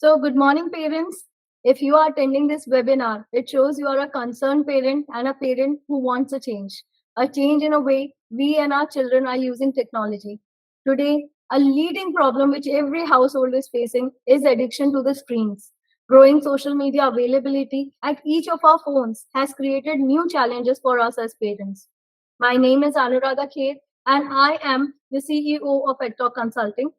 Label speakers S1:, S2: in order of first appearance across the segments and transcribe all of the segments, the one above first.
S1: So, good morning, parents. If you are attending this webinar, it shows you are a concerned parent and a parent who wants a change in a way we and our children are using technology. Today, a leading problem which every household is facing is addiction to the screens. Growing social media availability at each of our phones has created new challenges for us as parents. My name is Anuradha Khed, and I am the CEO of EdTalk Consulting.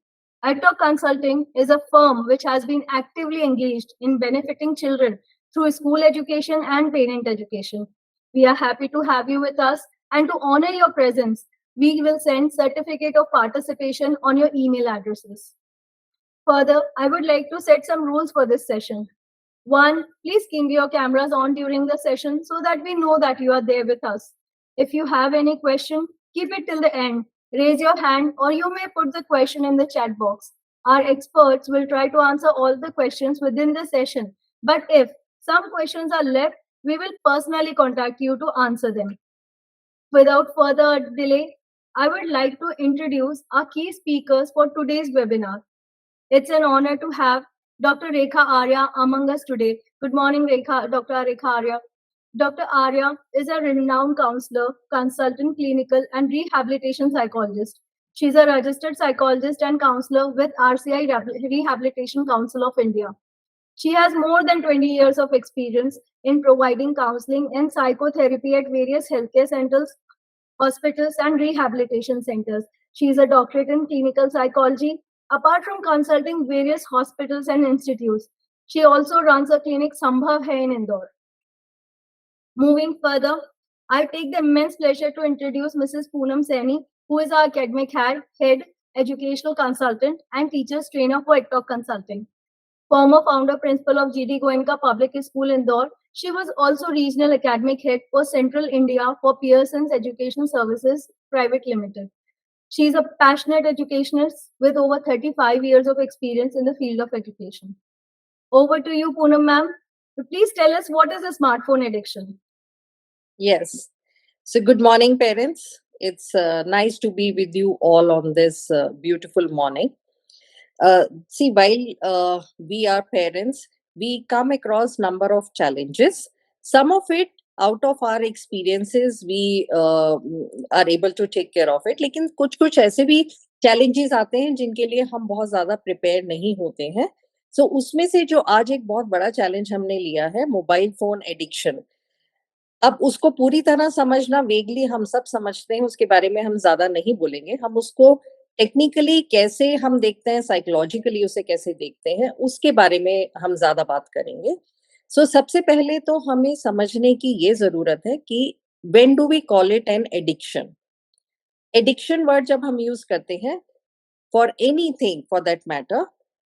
S1: EdTalk Consulting is a firm which has been actively engaged in benefiting children through school education and parent education. We are happy to have you with us, and to honor your presence, we will send certificate of participation on your email addresses. Further, I would like to set some rules for this session. One, please keep your cameras on during the session so that we know that you are there with us. If you have any question, keep it till the end. Raise your hand or you may put the question in the chat box. Our experts will try to answer all the questions within the session. But if some questions are left, we will personally contact you to answer them. Without further delay, I would like to introduce our key speakers for today's webinar. It's an honor to have Dr. Rekha Arya among us today. Good morning, Dr. Rekha Arya. Dr. Arya is a renowned counselor, consultant, clinical, and rehabilitation psychologist. She's a registered psychologist and counselor with RCI Rehabilitation Council of India. She has more than 20 years of experience in providing counseling and psychotherapy at various healthcare centers, hospitals, and rehabilitation centers. She is a doctorate in clinical psychology. Apart from consulting various hospitals and institutes, she also runs a clinic Sambhav Hai in Indore. Moving further, I take the immense pleasure to introduce Mrs. Poonam Saini, who is our academic head, educational consultant, and teachers trainer for EdTalk Consulting. Former founder principal of GD Goenka Public School Indore, she was also regional academic head for Central India for Pearson's Education Services Private Limited. She is a passionate educationist with over 35 years of experience in the field of education. Over to you, Poonam ma'am. Please tell us, what is a smartphone addiction?
S2: Yes. So good morning, parents. It's nice to be with you all on this beautiful morning. See, while we are parents, we come across number of challenges. Some of it out of our experiences we are able to take care of it. लेकिन कुछ ऐसे भी challenges आते हैं जिनके लिए हम बहुत ज़्यादा prepare नहीं होते हैं. So उसमें से जो आज एक बहुत बड़ा challenge हमने लिया है, मोबाइल फोन एडिक्शन. अब उसको पूरी तरह समझना वेगली हम सब समझते हैं, उसके बारे में हम ज़्यादा नहीं बोलेंगे. हम उसको टेक्निकली कैसे हम देखते हैं, साइकोलॉजिकली उसे कैसे देखते हैं, उसके बारे में हम ज़्यादा बात करेंगे. सो सबसे पहले तो हमें समझने की ये ज़रूरत है कि when do we call it an addiction? Addiction word जब हम यूज़ करते हैं, for anything for that matter,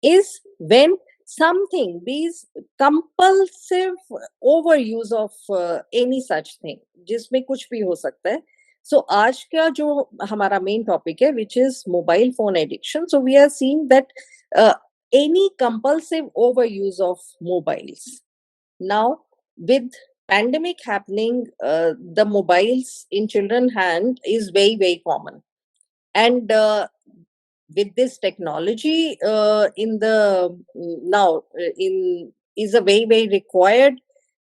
S2: is when something is compulsive overuse of any such thing, जिसमें कुछ भी हो सकता है. So आज का जो हमारा main topic है, which is mobile phone addiction. So we are seeing that any compulsive overuse of mobiles. Now with pandemic happening, the mobiles in children hand is very common, and with this technology in the now in is a very required,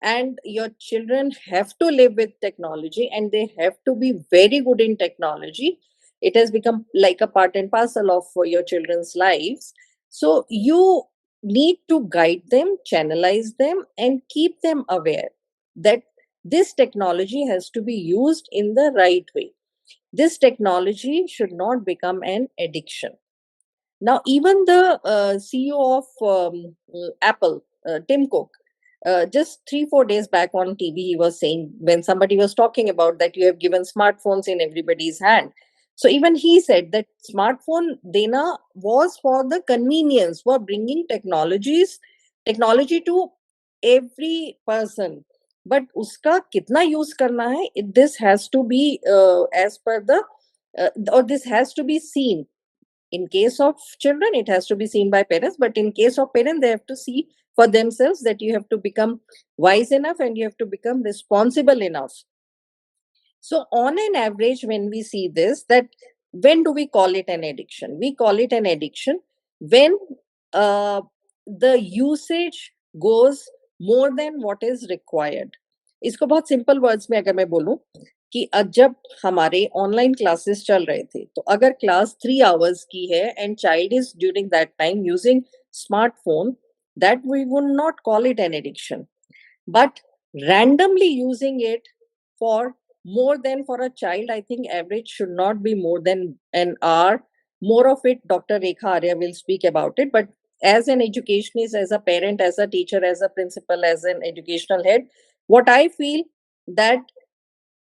S2: and your children have to live with technology and they have to be very good in technology. It has become like a part and parcel of your children's lives. So you need to guide them, channelize them, and keep them aware that this technology has to be used in the right way. This technology should not become an addiction. Now, even the CEO of Apple, Tim Cook, just 3-4 days back on TV, he was saying, when somebody was talking about that you have given smartphones in everybody's hand. So even he said that smartphone dena was for the convenience, for bringing technology to every person. But uska kitna use karna hai, this has to be as per the, or this has to be seen. In case of children, it has to be seen by parents, but in case of parents, they have to see for themselves that you have to become wise enough and you have to become responsible enough. So on an average, when we see this, that when do we call it an addiction? We call it an addiction when the usage goes more than what is required. इसको बहुत simple words में अगर मैं बोलूं कि जब हमारे online classes चल रहे थे तो अगर क्लास 3 आवर्स की है and child is during that time using smartphone, that we would not call it an addiction. But randomly using it for more than for a child, I think average should not be more than an hour. More of it, Dr. Rekha Arya will speak about it. But as an educationist, as a parent, as a teacher, as a principal, as an educational head, what I feel that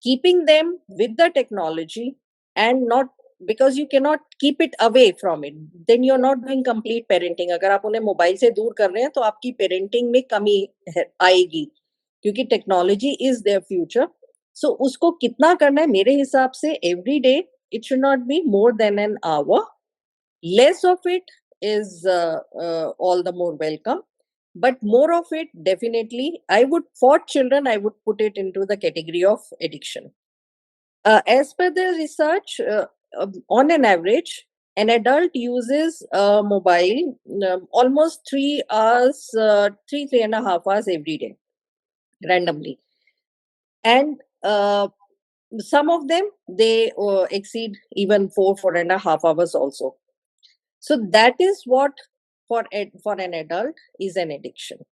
S2: keeping them with the technology and not, because you cannot keep it away from it, then you're not doing complete parenting. अगर आप उन्हें mobile से दूर कर रहे हैं तो आपकी पेरेंटिंग में कमी आएगी, क्योंकि टेक्नोलॉजी इज देयर फ्यूचर. सो उसको कितना करना है मेरे हिसाब से every day it should not be more than an hour. Less of it is all the more welcome, but more of it definitely, I would, for children, I would put it into the category of addiction. As per the research, on an average, an adult uses mobile almost 3 hours, 3.5 hours every day, randomly. And some of them, they exceed even 4.5 hours also. So that is what for an adult is an addiction.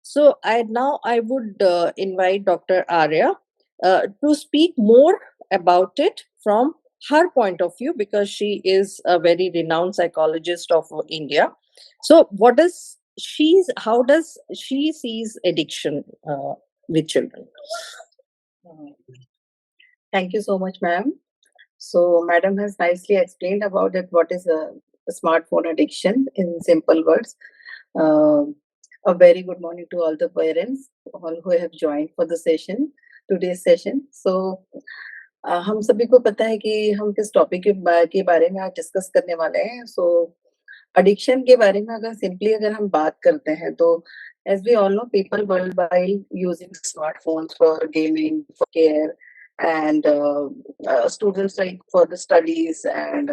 S2: So I would invite Dr. Arya to speak more about it from her point of view, because she is a very renowned psychologist of India. So how does she sees addiction with children?
S3: Thank you so much, ma'am. So, madam has nicely explained about it. What is a smartphone addiction in simple words? Uh, a very good morning to all the parents, all who have joined for the session, today's session. So, हम सभी को पता है कि हम किस topic के बारे में आज डिस्कस करने वाले हैं. सो एडिक्शन के बारे में अगर हम बात करते हैं तो as we all know, people worldwide using smartphones for gaming, for care, and students like for the studies, and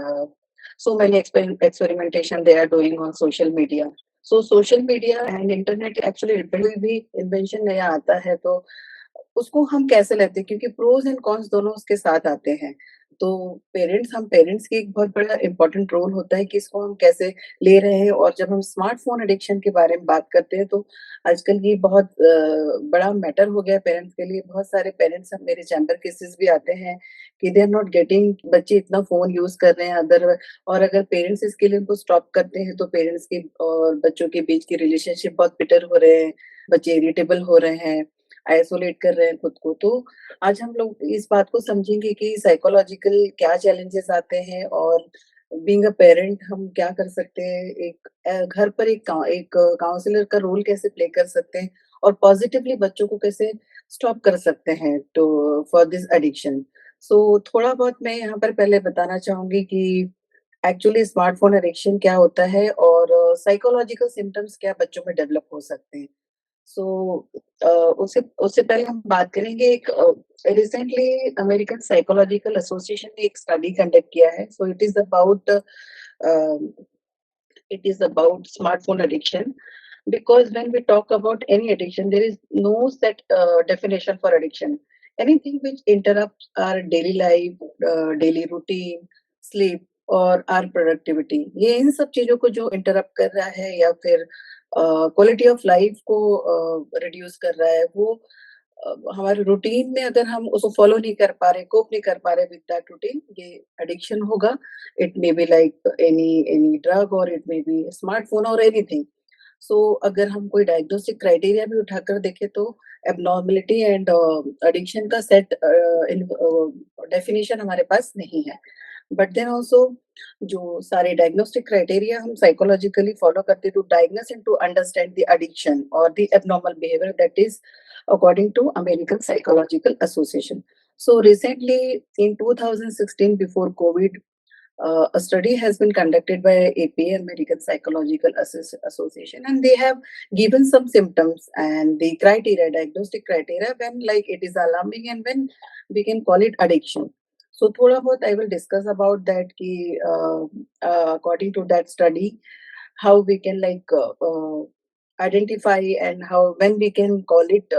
S3: so many experimentation they are doing on social media. So social media and internet actually भी invention नया आता है तो उसको हम कैसे लेते हैं, क्योंकि प्रोज एंड कॉन्स दोनों उसके साथ आते हैं. तो पेरेंट्स की एक बहुत बड़ा इम्पोर्टेंट रोल होता है कि इसको हम कैसे ले रहे हैं. और जब हम स्मार्टफोन एडिक्शन के बारे में बात करते हैं तो आजकल ये बहुत बड़ा मैटर हो गया पेरेंट्स के लिए. बहुत सारे पेरेंट्स अब मेरे चैम्बर केसेस भी आते हैं कि दे आर नॉट गेटिंग, बच्चे इतना फोन यूज कर रहे हैं अदर, और अगर पेरेंट्स इसके लिए उनको स्टॉप करते हैं तो पेरेंट्स की और बच्चों के बीच की रिलेशनशिप बहुत बिटर हो रहे हैं, बच्चे इरिटेबल हो रहे हैं, आइसोलेट कर रहे हैं खुद को. तो आज हम लोग इस बात को समझेंगे कि साइकोलॉजिकल क्या चैलेंजेस आते हैं और बीइंग अ पेरेंट हम क्या कर सकते हैं, एक घर पर एक काउंसलर का रोल कैसे प्ले कर सकते हैं और पॉजिटिवली बच्चों को कैसे स्टॉप कर सकते हैं टू फॉर दिस एडिक्शन. सो थोड़ा बहुत मैं यहाँ पर पहले बताना चाहूंगी कि एक्चुअली स्मार्टफोन एडिक्शन क्या होता है और साइकोलॉजिकल सिम्टम्स क्या बच्चों में डेवलप हो सकते हैं. सो उससे उससे पहले हम बात करेंगे एक रिसेंटली अमेरिकन साइकोलॉजिकल एसोसिएशन ने एक स्टडी कंडक्ट किया है. So it is about smartphone addiction, because when we talk about any addiction there is no set definition for addiction. Anything which interrupts our daily life, daily routine, sleep और our productivity, ये इन सब चीजों को जो interrupt कर रहा है या फिर क्वालिटी ऑफ लाइफ को रिड्यूस कर रहा है, वो हमारे रूटीन में अगर हम उसको फॉलो नहीं कर पा रहे, कोप नहीं कर पा रहे विद दैट रूटीन, ये एडिक्शन होगा. It may be like any drug और इट मे बी स्मार्टफोन और एनीथिंग. सो अगर हम कोई डायग्नोस्टिक क्राइटेरिया भी उठाकर देखें तो एबनॉर्मलिटी एंड एडिक्शन का सेट डेफिनेशन हमारे पास नहीं है. बट देन ऑल्सो जो सारे डायग्नोस्टिक क्राइटेरिया हम साइकोलॉजिकली फॉलो करते to diagnose and to understand the addiction और the abnormal behaviour, that is according to American Psychological Association. So recently in 2016, before COVID, a study has been conducted by APA, American Psychological Association, and they have given some symptoms and the criteria, diagnostic criteria, when like it is alarming and when we can call it addiction. So thoda bahut I will discuss about that ki according to that study how we can identify and how when we can call it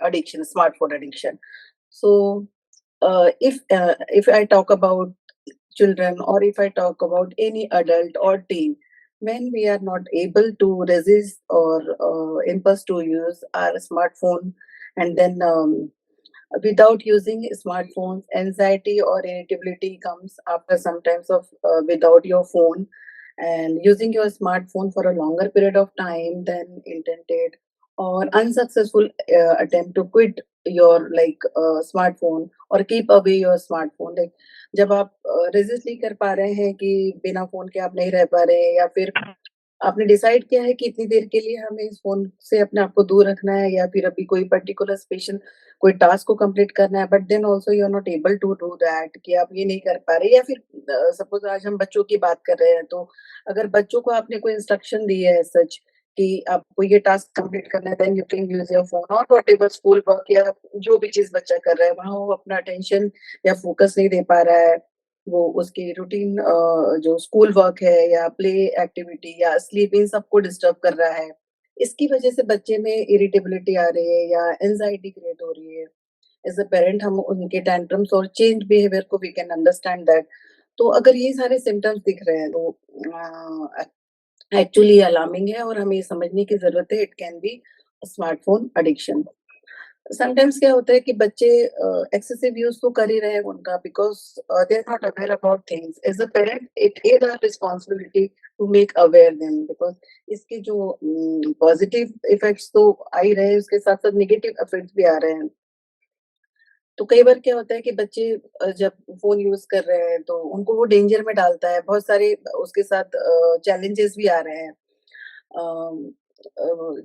S3: addiction, smartphone addiction. So if I talk about children or if I talk about any adult or teen, when we are not able to resist or impulse to use our smartphone, and then without using smartphones, anxiety or irritability comes after sometimes of without your phone, and using your smartphone for a longer period of time than intended, or unsuccessful attempt to quit your smartphone or keep away your smartphone, like जब आप resist नहीं कर पा रहे हैं कि बिना phone के आप नहीं रह पा रहे हैं, या फिर आपने डिसाइड किया है कि इतनी देर के लिए हमें इस फ़ोन से अपने आप को दूर रखना है, या फिर अभी कोई पर्टिकुलर स्पेशल कोई टास्क को कंप्लीट करना है, but then also you are not able to do that, कि आप ये नहीं कर पा रहे, या फिर सपोज़ आज हम बच्चों की बात कर रहे हैं, तो अगर बच्चों को आपने कोई इंस्ट्रक्शन दी है सच कि आपको ये टास्क कंप्लीट करना है, then you can use your phone, और व्हाटएवर स्कूल वर्क या जो भी चीज़ बच्चा कर रहा है, वहाँ वो अपना अटेंशन या फ़ोकस नहीं दे पा रहा है। वो उसकी रूटीन जो स्कूल वर्क है या प्ले एक्टिविटी या स्लीप, इन सबको डिस्टर्ब कर रहा है। इसकी वजह से बच्चे में इरिटेबिलिटी आ रही है या एंग्ज़ायटी क्रिएट हो रही है। एज़ अ पेरेंट हम उनके टेंट्रम्स और चेंज बिहेवियर को वी कैन अंडरस्टैंड दैट। तो अगर ये सारे सिम्पटम्स दिख रहे हैं, तो एक्चुअली अलार्मिंग है और हमें ये समझने की ज़रूरत है, it can B smartphone addiction. Sometimes क्या होता है कि बच्चे एक्सेसिव यूज़ तो कर ही रहे हैं उनका, because they are not aware about things. As a parent it is our responsibility to make aware them, because इसके जो पॉज़िटिव इफ़ेक्ट्स तो आ ही रहे हैं, उसके साथ-साथ नेगेटिव इफ़ेक्ट्स भी आ रहे हैं। तो कई बार क्या होता है कि बच्चे जब फ़ोन यूज़ कर रहे हैं, तो उनको वो डेंजर में डालता है। बहुत सारे उसके साथ चैलेंजेस भी आ रहे हैं। अम,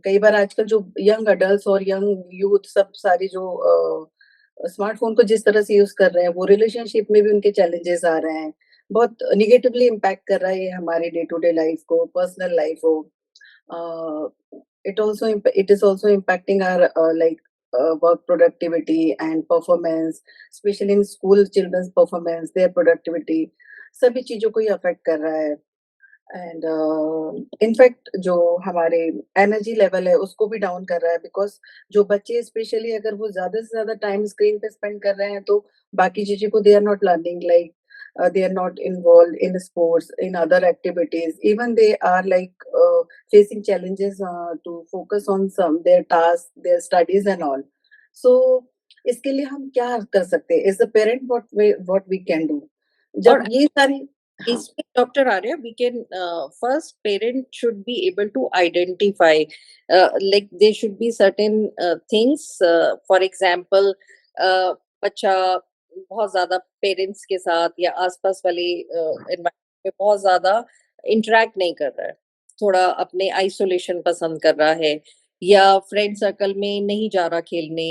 S3: कई बार आजकल जो यंग एडल्ट्स और यंग यूथ सब सारी जो स्मार्टफ़ोन को जिस तरह से यूज़ कर रहे हैं, वो रिलेशनशिप में भी उनके चैलेंजेस आ रहे हैं। बहुत नेगेटिवली इम्पैक्ट कर रहा है ये हमारी डे टू डे लाइफ़ को, पर्सनल लाइफ़ को। It is also impacting our work productivity and performance, especially in school children's performance, their productivity, सभी चीज़ों को ये अफ़ेक्ट कर रहा है। एंड इनफैक्ट जो हमारे एनर्जी लेवल है उसको भी डाउन कर रहा है, बिकॉज़ जो बच्चे स्पेशली अगर वो ज़्यादा से ज़्यादा टाइम स्क्रीन पे स्पेंड कर रहे हैं, तो बाकी चीज़ों को they are not learning, they are not involved in sports, in other activities, even they are facing challenges to focus on some their tasks, their studies and all. So इसके लिए हम क्या कर सकते हैं as a parent, what we can do
S2: और
S3: जब ये सारी। हाँ।
S2: इसमें doctor Arya, we can first parent should be able to identify, like there should be certain things, for example, बच्चा बहुत ज्यादा पेरेंट्स के साथ या आसपास वाले environment में बहुत ज्यादा इंटरेक्ट नहीं कर रहा है, थोड़ा अपने आइसोलेशन पसंद कर रहा है, या फ्रेंड सर्कल में नहीं जा रहा खेलने,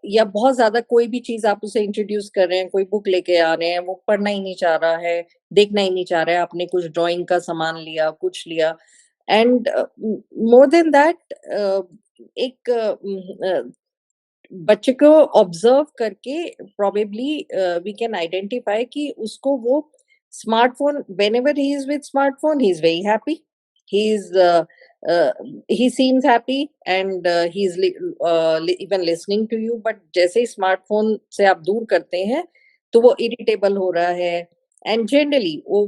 S2: या बहुत ज़्यादा कोई भी चीज़ आप उसे इंट्रोड्यूस कर रहे हैं, कोई बुक लेके आ रहे हैं, वो पढ़ना ही नहीं चाह रहा है, देखना ही नहीं चाह रहा है, आपने कुछ ड्राइंग का सामान लिया, कुछ लिया, एंड मोर देन दैट एक बच्चे को ऑब्जर्व करके प्रोबेबली वी कैन आइडेंटिफाई कि उसको वो smartphone, whenever he is with smartphone he is very happy, he is he seems happy, and he is even listening to you, but जैसे ही smartphone से आप दूर करते हैं तो वो इरिटेबल हो रहा है, एंड जनरली वो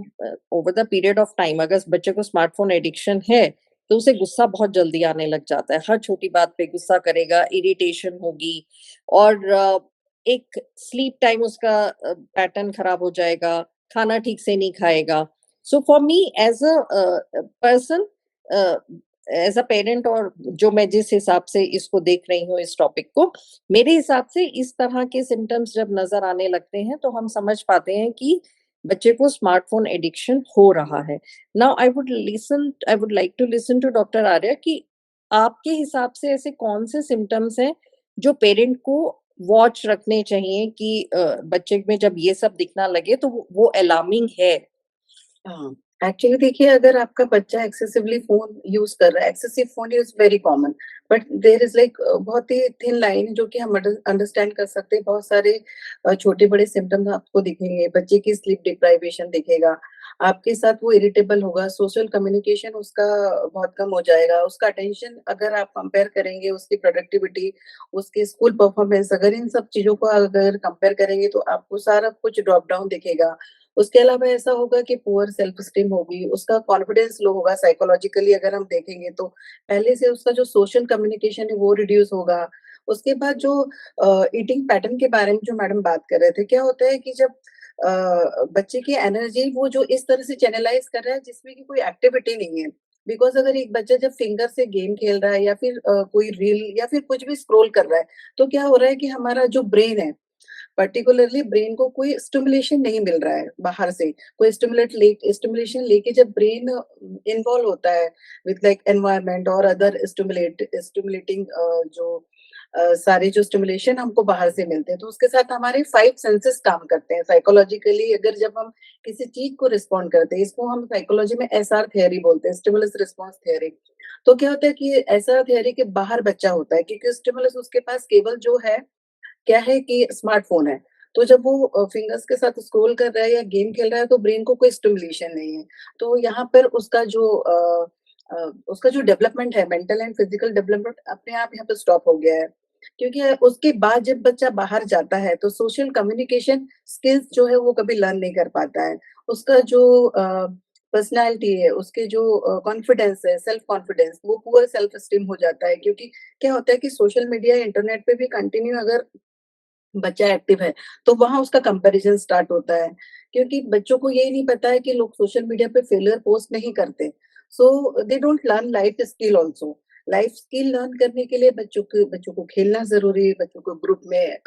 S2: over the period of time अगर बच्चे को स्मार्टफोन एडिक्शन है तो उसे गुस्सा बहुत जल्दी आने लग जाता है, हर छोटी बात पे गुस्सा करेगा, इरिटेशन होगी, और एक स्लीप टाइम उसका पैटर्न खराब हो जाएगा, खाना ठीक से नहीं खाएगा। So for me as a person, as a parent, और जो मैं जिस हिसाब से इसको देख रही हूँ इस टॉपिक को, मेरे हिसाब से इस तरह के सिम्टम्स जब नजर आने लगते हैं तो हम समझ पाते हैं कि बच्चे को स्मार्टफोन एडिक्शन हो रहा है। Now I would like to listen to doctor Arya कि आपके हिसाब से ऐसे कौन से सिम्टम्स हैं जो पेरेंट को वॉच रखने चाहिए कि बच्चे में जब ये सब दिखना लगे तो वो अलार्मिंग है।
S3: हाँ, एक्चुअली देखिए, अगर आपका बच्चा एक्सेसिवली फ़ोन यूज़ कर रहा है, excessive phone use very common, but there is like बहुत ही थिन लाइन जो कि हम अंडरस्टैंड कर सकते हैं। बहुत सारे छोटे-बड़े सिम्पटम्स आपको दिखेंगे, बच्चे की स्लीप डिप्राइवेशन दिखेगा, आपके साथ वो इरिटेबल होगा, सोशल कम्युनिकेशन उसका बहुत कम हो जाएगा, उसका अटेंशन अगर आप कंपेयर करेंगे, उसकी प्रोडक्टिविटी, उसके स्कूल परफॉर्मेंस, अगर इन सब चीज़ों को अगर कंपेयर करेंगे तो आपको सारा कुछ ड्रॉप डाउन दिखेगा। उसके अलावा ऐसा होगा कि पुअर सेल्फ एस्टीम होगी, उसका कॉन्फिडेंस लो होगा साइकोलॉजिकली अगर हम देखेंगे तो। पहले से उसका जो सोशल कम्युनिकेशन है वो रिड्यूस होगा। उसके बाद जो ईटिंग पैटर्न के बारे में जो मैडम बात कर रहे थे, क्या होता है कि जब बच्चे की एनर्जी वो जो इस तरह से चैनलाइज़ कर रहा है जिसमें कि कोई एक्टिविटी नहीं है। बिकॉज़ अगर एक बच्चा जब फिंगर से गेम खेल रहा है या फिर कोई रील या फिर कुछ भी स्क्रॉल कर रहा है, तो क्या हो रहा है कि हमारा जो ब्रेन है पर्टिकुलरली ब्रेन को कोई स्टिमुलेशन नहीं मिल रहा है बाहर से। कोई स्टिमुलेशन लेके जब ब्रेन इन्वॉल्व होता है विथ लाइक एनवायरनमेंट और अदर स्टिमुलेटिंग जो सारे जो स्टिमुलेशन हमको बाहर से मिलते हैं, तो उसके साथ हमारे 5 सेंसेस काम करते हैं। साइकोलॉजिकली अगर जब हम किसी चीज़ को रिस्पॉन्ड करते हैं, इसको हम साइकोलॉजी में एसआर थ्योरी बोलते हैं, स्टिमुलस रिस्पॉन्स थ्योरी। तो क्या होता है कि एसआर थ्योरी के बाहर बच्चा होता है क्योंकि स्टिमुलस उसके पास केवल जो है क्या है कि स्मार्टफ़ोन है, तो जब वो फिंगर्स के साथ स्क्रॉल कर रहा है या गेम खेल रहा है तो ब्रेन को कोई स्टिमुलेशन नहीं है। तो यहाँ पर उसका जो डेवलपमेंट है मेंटल एंड फिजिकल डेवलपमेंट अपने आप यहाँ पे स्टॉप हो गया है। क्योंकि उसके बाद जब बच्चा बाहर जाता है तो सोशल कम्युनिकेशन स्किल्स जो है वो कभी लर्न नहीं कर पाता है। उसका जो पर्सनैलिटी है, उसके जो कॉन्फिडेंस है, सेल्फ कॉन्फिडेंस वो पुअर सेल्फ एस्टीम हो जाता है क्योंकि क्या होता है कि सोशल मीडिया, इंटरनेट पे भी कंटिन्यू अगर बच्चा एक्टिव है, तो वहाँ उसका कंपैरिज़न स्टार्ट होता है, क्योंकि बच्चों को ये नहीं पता है कि लोग सोशल मीडिया पे फेलियर पोस्ट नहीं करते। So they don't learn life skill also. Life skill learn करने के लिए बच्चों को खेलना ज़रूरी है, बच्चों को ग्रुप में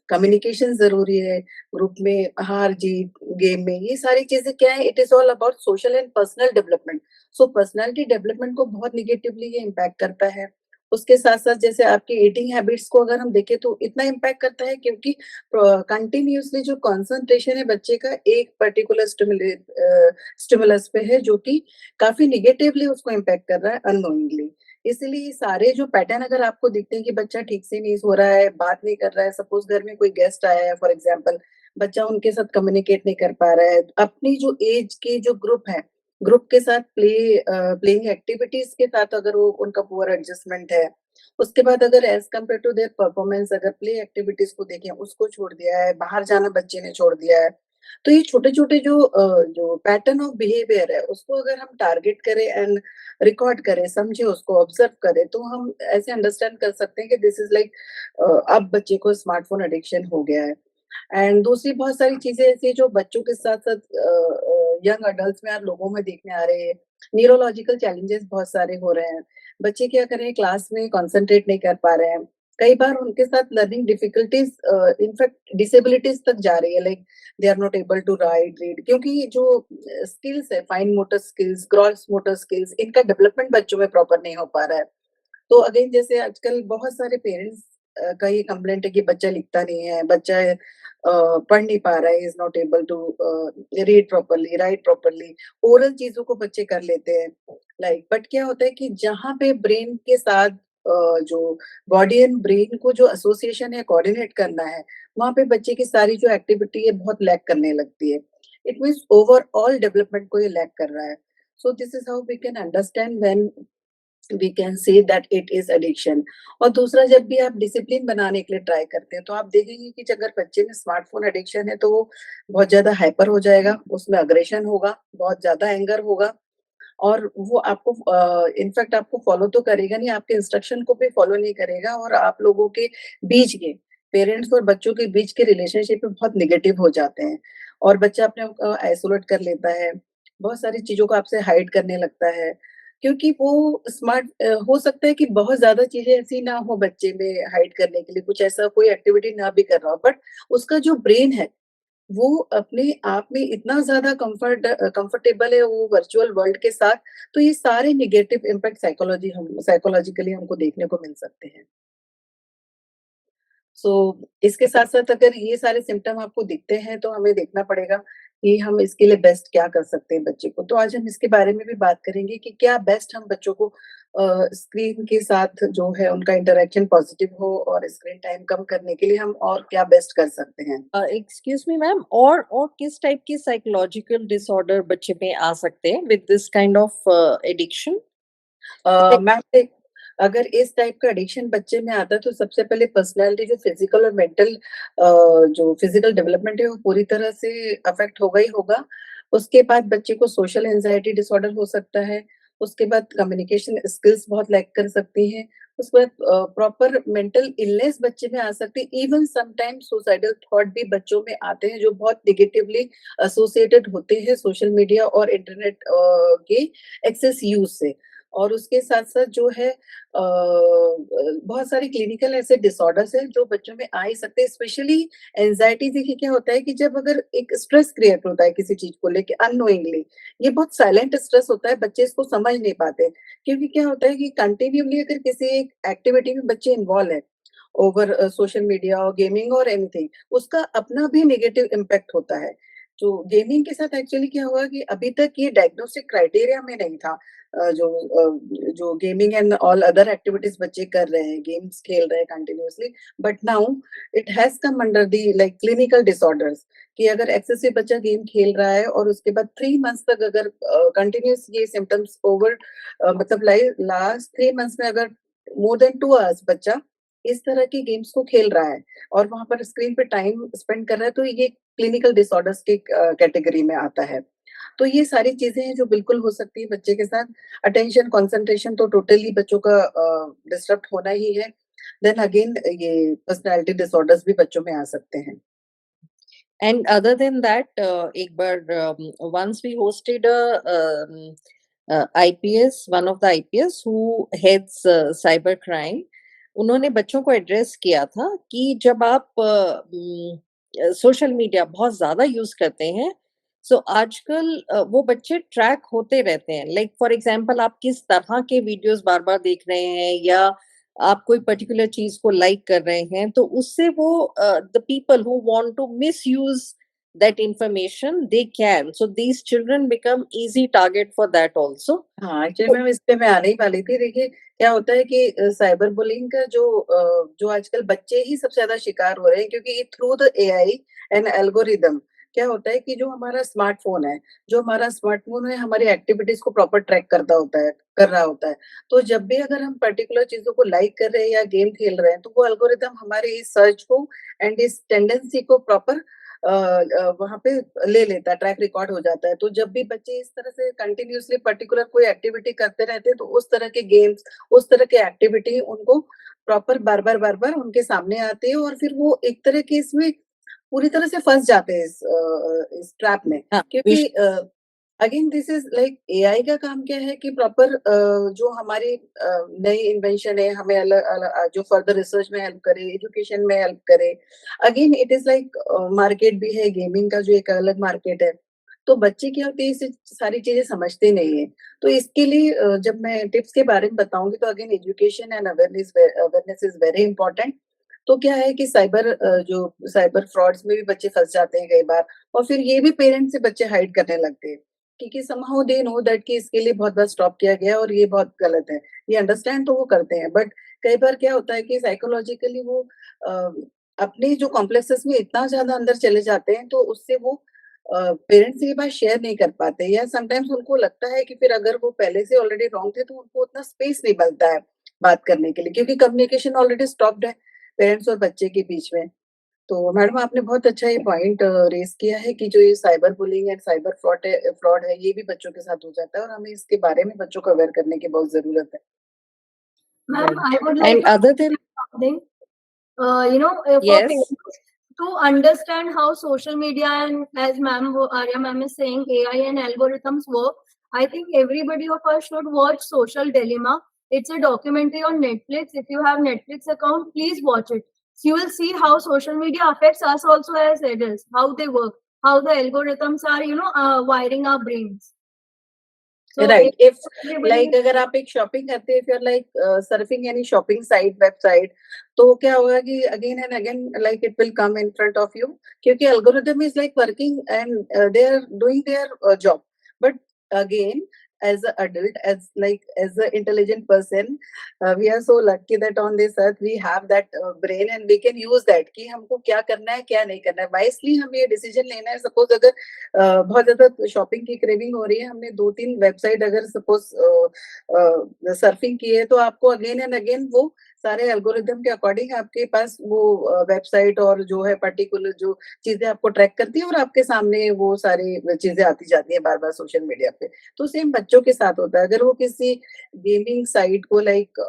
S3: कम्युनिकेशन ज़रूरी है, ग्रुप में हार-जीत, गेम में, ये सारी चीज़ें क्या है, it is all about social and personal development. So personality development को बहुत नेगेटिवली ये इम्पैक्ट करता है। उसके साथ-साथ जैसे आपकी ईटिंग हैबिट्स को अगर हम देखें तो इतना इम्पैक्ट करता है क्योंकि कंटीन्यूअसली जो कंसंट्रेशन है बच्चे का एक पर्टिकुलर स्टिमुलस पे है जो कि काफ़ी नेगेटिवली उसको इम्पैक्ट कर रहा है अननोइंगली। इसीलिए ये सारे जो पैटर्न अगर आपको दिखते हैं कि बच्चा ठीक से नहीं सो रहा है, बात नहीं कर रहा है, सपोज़ घर में कोई गेस्ट आया है फॉर एग्ज़ाम्पल, बच्चा उनके साथ कम्युनिकेट नहीं कर पा रहा है, अपनी जो एज के जो ग्रुप है, ग्रुप के साथ प्लेइंग एक्टिविटीज़ के साथ अगर वो उनका पुअर एडजस्टमेंट है, उसके बाद अगर as compare to their performance अगर प्ले एक्टिविटीज़ को देखें, उसको छोड़ दिया है, बाहर जाना बच्चे ने छोड़ दिया है। तो ये छोटे-छोटे जो पैटर्न ऑफ बिहेवियर है, उसको अगर हम टारगेट करें एंड रिकॉर्ड करें, समझें उसको, ऑब्ज़र्व करें, तो हम ऐसे अंडरस्टैंड कर सकते हैं कि दिस इज़ लाइक अब बच्चे को स्मार्टफ़ोन एडिक्शन हो गया है। एंड दूसरी बहुत सारी चीज़ें ऐसी हैं जो बच्चों के साथ-साथ यंग एडल्ट्स में आप लोगों में देखने आ रहे हैं। न्यूरोलॉजिकल चैलेंजेस बहुत सारे हो रहे हैं। बच्चे क्या कर रहे हैं क्लास में कंसंट्रेट नहीं कर पा रहे हैं। कई बार उनके साथ लर्निंग डिफिकल्टीज़ इनफैक्ट डिसेबिलिटीज़ तक जा रही है like they are not able to write, read क्योंकि ये जो स्किल्स है fine motor skills, gross motor skills इनका डेवलपमेंट बच्चों में प्रॉपर नहीं हो पा रहा है। तो अगेन जैसे आजकल बहुत सारे पेरेंट्स का ये कंप्लेंट है कि बच्चा लिखता नहीं है, बच्चा पढ़ नहीं पा रहा है, is not able to read properly, write properly, oral चीज़ों को बच्चे कर लेते हैं, लाइक बट क्या होता है कि जहाँ पे ब्रेन के साथ जो बॉडी एंड ब्रेन को जो एसोसिएशन है, कोऑर्डिनेट करना है, वहाँ पे बच्चे की सारी जो एक्टिविटी है बहुत लैक करने लगती है। इट मीन्स ओवरऑल डेवलपमेंट को ये लैक कर रहा है। So this is how we can understand when we can say that it is addiction. और दूसरा जब भी आप डिसिप्लिन बनाने के लिए ट्राई करते हैं तो आप देखेंगे कि अगर बच्चे में स्मार्टफोन एडिक्शन है तो वो बहुत ज्यादा हाइपर हो जाएगा, उसमें अग्रेशन होगा, बहुत ज्यादा एंगर होगा और वो आपको इनफैक्ट आपको फॉलो तो करेगा नहीं, आपके इंस्ट्रक्शन को भी फॉलो नहीं करेगा और आप लोगों के बीच के पेरेंट्स और बच्चों के बीच के रिलेशनशिप में बहुत नेगेटिव हो जाते हैं और बच्चा अपने आप को आइसोलेट कर लेता है, बहुत सारी चीज़ों को आपसे हाइड करने लगता है। क्योंकि वो हो सकता है कि बहुत ज़्यादा चीज़ें ऐसी ना हो बच्चे में हाइड करने के लिए, कुछ ऐसा कोई एक्टिविटी ना भी कर रहा हो, बट उसका जो ब्रेन है वो अपने आप में इतना ज़्यादा कंफर्टेबल है वो वर्चुअल वर्ल्ड के साथ, तो ये सारे नेगेटिव इम्पैक्ट साइकोलॉजिकली हमको देखने को मिल सकते हैं। सो इसके साथ-साथ अगर ये सारे सिम्पटम आपको दिखते हैं, तो हमें देखना पड़ेगा कि हम इसके लिए बेस्ट क्या कर सकते हैं बच्चे को। तो आज हम इसके बारे में भी बात करेंगे कि क्या बेस्ट हम बच्चों को स्क्रीन के साथ जो है उनका इंटरैक्शन पॉजिटिव हो और स्क्रीन टाइम कम करने के लिए हम और क्या बेस्ट कर सकते हैं।
S2: एक्सक्यूज मी मैम, और किस टाइप की साइकोलॉजिकल डिसऑर्डर बच्चे में आ सकते हैं with this kind of addiction?
S3: Ma'am देख, अगर इस टाइप का एडिक्शन बच्चे में आता है तो सबसे पहले पर्सनैलिटी जो फिजिकल और मेंटल जो फिजिकल डेवलपमेंट है वो पूरी तरह से अफेक्ट होगा ही होगा। उसके बाद बच्चे को सोशल एंजाइटी डिसऑर्डर हो सकता है। उसके बाद कम्युनिकेशन स्किल्स बहुत लैक कर सकती हैं। उसके बाद प्रॉपर मेंटल इलनेस बच्चे में आ सकती है। इवन समटाइम्स सुसाइडल थॉट भी बच्चों में आते हैं जो बहुत नेगेटिवली एसोसिएटेड होते हैं सोशल मीडिया और इंटरनेट के एक्सेस यूज से। और उसके साथ-साथ जो है बहुत सारे क्लिनिकल ऐसे डिसऑर्डर्स हैं जो बच्चों में आ ही सकते हैं। स्पेशली एंग्ज़ायटी देखिए क्या होता है कि जब अगर एक स्ट्रेस क्रिएट होता है किसी चीज़ को लेके अननोइंगली, ये बहुत साइलेंट स्ट्रेस होता है, बच्चे इसको समझ नहीं पाते। क्योंकि क्या होता है कि कंटिन्यूअसली अगर किसी एक एक्टिविटी में बच्चे इन्वॉल्व हैं, ओवर सोशल मीडिया और गेमिंग और एनीथिंग, उसका अपना भी नेगेटिव इम्पैक्ट होता है। जो गेमिंग के साथ एक्चुअली क्या हुआ कि अभी तक ये डायग्नोस्टिक क्राइटेरिया में नहीं था। जो gaming and all other activities बच्चे कर रहे हैं, गेम्स खेल रहे हैं continuously, but now it has come under the like clinical disorders कि अगर एक्सेसिव बच्चा गेम खेल रहा है और उसके बाद 3 मंथ्स तक अगर कंटिन्यूअस ये सिम्पटम्स ओवर मतलब लाइक लास्ट 3 मंथ्स में अगर मोर देन 2 आवर्स बच्चा इस तरह के गेम्स को खेल रहा है और वहाँ पर स्क्रीन पे टाइम स्पेंड कर रहा है, तो ये क्लिनिकल डिसऑर्डर्स की कैटेगरी में आता है। तो ये सारी चीज़ें हैं जो बिल्कुल हो सकती है बच्चे के साथ। अटेंशन, कंसंट्रेशन तो टोटली बच्चों का डिस्टर्ब होना ही है। देन अगेन ये पर्सनैलिटी डिसऑर्डर्स भी बच्चों में आ सकते हैं।
S2: And other than that, एक बार once we hosted a IPS, one of the IPS who heads cyber crime, उन्होंने बच्चों को एड्रेस किया था कि जब आप सोशल मीडिया बहुत ज्यादा यूज करते हैं, सो आजकल वो बच्चे ट्रैक होते रहते हैं। लाइक फॉर एग्जांपल, आप किस तरह के वीडियोस बार बार देख रहे हैं या आप कोई पर्टिकुलर चीज को लाइक कर रहे हैं, तो उससे वो the people who want to misuse that information, they can, so these children become easy target for that also.
S3: हाँ, एक्चुअली मैम इस पे मैं आने ही वाली थी। देखिए, क्या होता है कि साइबर बुलिंग का जो आजकल बच्चे ही सबसे ज़्यादा शिकार हो रहे हैं क्योंकि ये through the AI and algorithm क्या होता है कि जो हमारा स्मार्टफ़ोन है हमारी एक्टिविटीज़ को प्रॉपर ट्रैक कर रहा होता है। तो जब भी अगर हम पर्टिकुलर चीज़ों को लाइक कर रहे हैं या गेम खेल रहे हैं, तो वो एल्गोरिदम हमारे इस सर्च को एंड इस टेंडेंसी को प्रॉपर वहाँ पे ले लेता है, ट्रैक रिकॉर्ड हो जाता है। तो जब भी बच्चे इस तरह से कंटिन्यूअसली पर्टिकुलर कोई एक्टिविटी करते रहते हैं, तो उस तरह के गेम्स, उस तरह के एक्टिविटी उनको प्रॉपर बार-बार उनके सामने आती है और फिर वो एक तरह के इसमें पूरी तरह से फँस जाते हैं इस ट्रैप में।
S2: हाँ,
S3: क्योंकि again this is like AI का काम क्या है कि प्रॉपर जो हमारी नई इन्वेंशन है, हमें जो फर्दर रिसर्च में हेल्प करे, एजुकेशन में हेल्प करे। Again it is like market भी है, गेमिंग का जो एक अलग मार्केट है। तो बच्चे क्या होते हैं, ये सारी चीज़ें समझते नहीं हैं। तो इसके लिए जब मैं टिप्स के बारे में बताऊँगी तो again education and awareness is very important. तो क्या है कि जो साइबर फ्रॉड्स में भी बच्चे फँस जाते हैं कई बार और फिर ये भी पेरेंट्स से बच्चे हाइड करने लगते हैं, क्योंकि समहाउ दे नो दैट कि इसके लिए बहुत बार स्टॉप किया गया है और ये बहुत गलत है। ये अंडरस्टैंड तो वो करते हैं, बट कई बार क्या होता है कि साइकोलॉजिकली वो अ, अपने जो कॉम्प्लेक्सेस में इतना ज़्यादा अंदर चले जाते हैं, तो उससे वो पेरेंट्स से ये बात शेयर नहीं कर पाते या समटाइम्स उनको लगता है कि फिर अगर वो पहले से ऑलरेडी रॉन्ग थे, तो उनको उतना स्पेस नहीं बनता है बात करने के लिए क्योंकि कम्युनिकेशन ऑलरेडी स्टॉप्ड है पेरेंट्स और बच्चे के बीच में। तो मैडम आपने बहुत अच्छा ये पॉइंट रेज़ किया है कि जो ये cyber bullying and cyber fraud है, ये भी बच्चों के साथ हो जाता है और हमें इसके बारे में बच्चों को अवेयर करने की बहुत ज़रूरत है।
S1: Ma'am,
S2: right.
S1: I would like
S2: And
S1: to
S2: other than,
S1: add something. For
S2: yes,
S1: parents to understand how social media and as Arya ma'am is saying, AI and algorithms work, I think everybody of us should watch Social Dilemma. It's a documentary on Netflix. If you have Netflix account, please watch it. So you will see how social media affects us also as adults, how they work, how the algorithms are, wiring our brains. So
S3: Right.
S1: if
S3: If
S1: everybody
S3: like अगर आप एक shopping करते हैं, if you're like surfing any shopping site website, तो क्या होगा कि again and again like it will come in front of you, क्योंकि algorithm is like working and they are doing their job. But again, as an adult, as an intelligent person, we are so lucky that on this earth we have that brain and we can use that कि हमको क्या करना है क्या नहीं करना है, wisely हमें ये डिसीजन लेना है. सपोज अगर बहुत ज्यादा शॉपिंग की क्रेविंग हो रही है, हमने 2-3 वेबसाइट अगर सपोज सर्फिंग की है, तो आपको अगेन एंड अगेन वो सारे एल्गोरिदम के अकॉर्डिंग आपके पास वो वेबसाइट और जो है पर्टिकुलर जो चीजें आपको ट्रैक करती है और आपके सामने वो सारी चीजें आती जाती है बार बार सोशल मीडिया पे. तो सेम बच्चों के साथ होता है. अगर वो किसी गेमिंग साइट को लाइक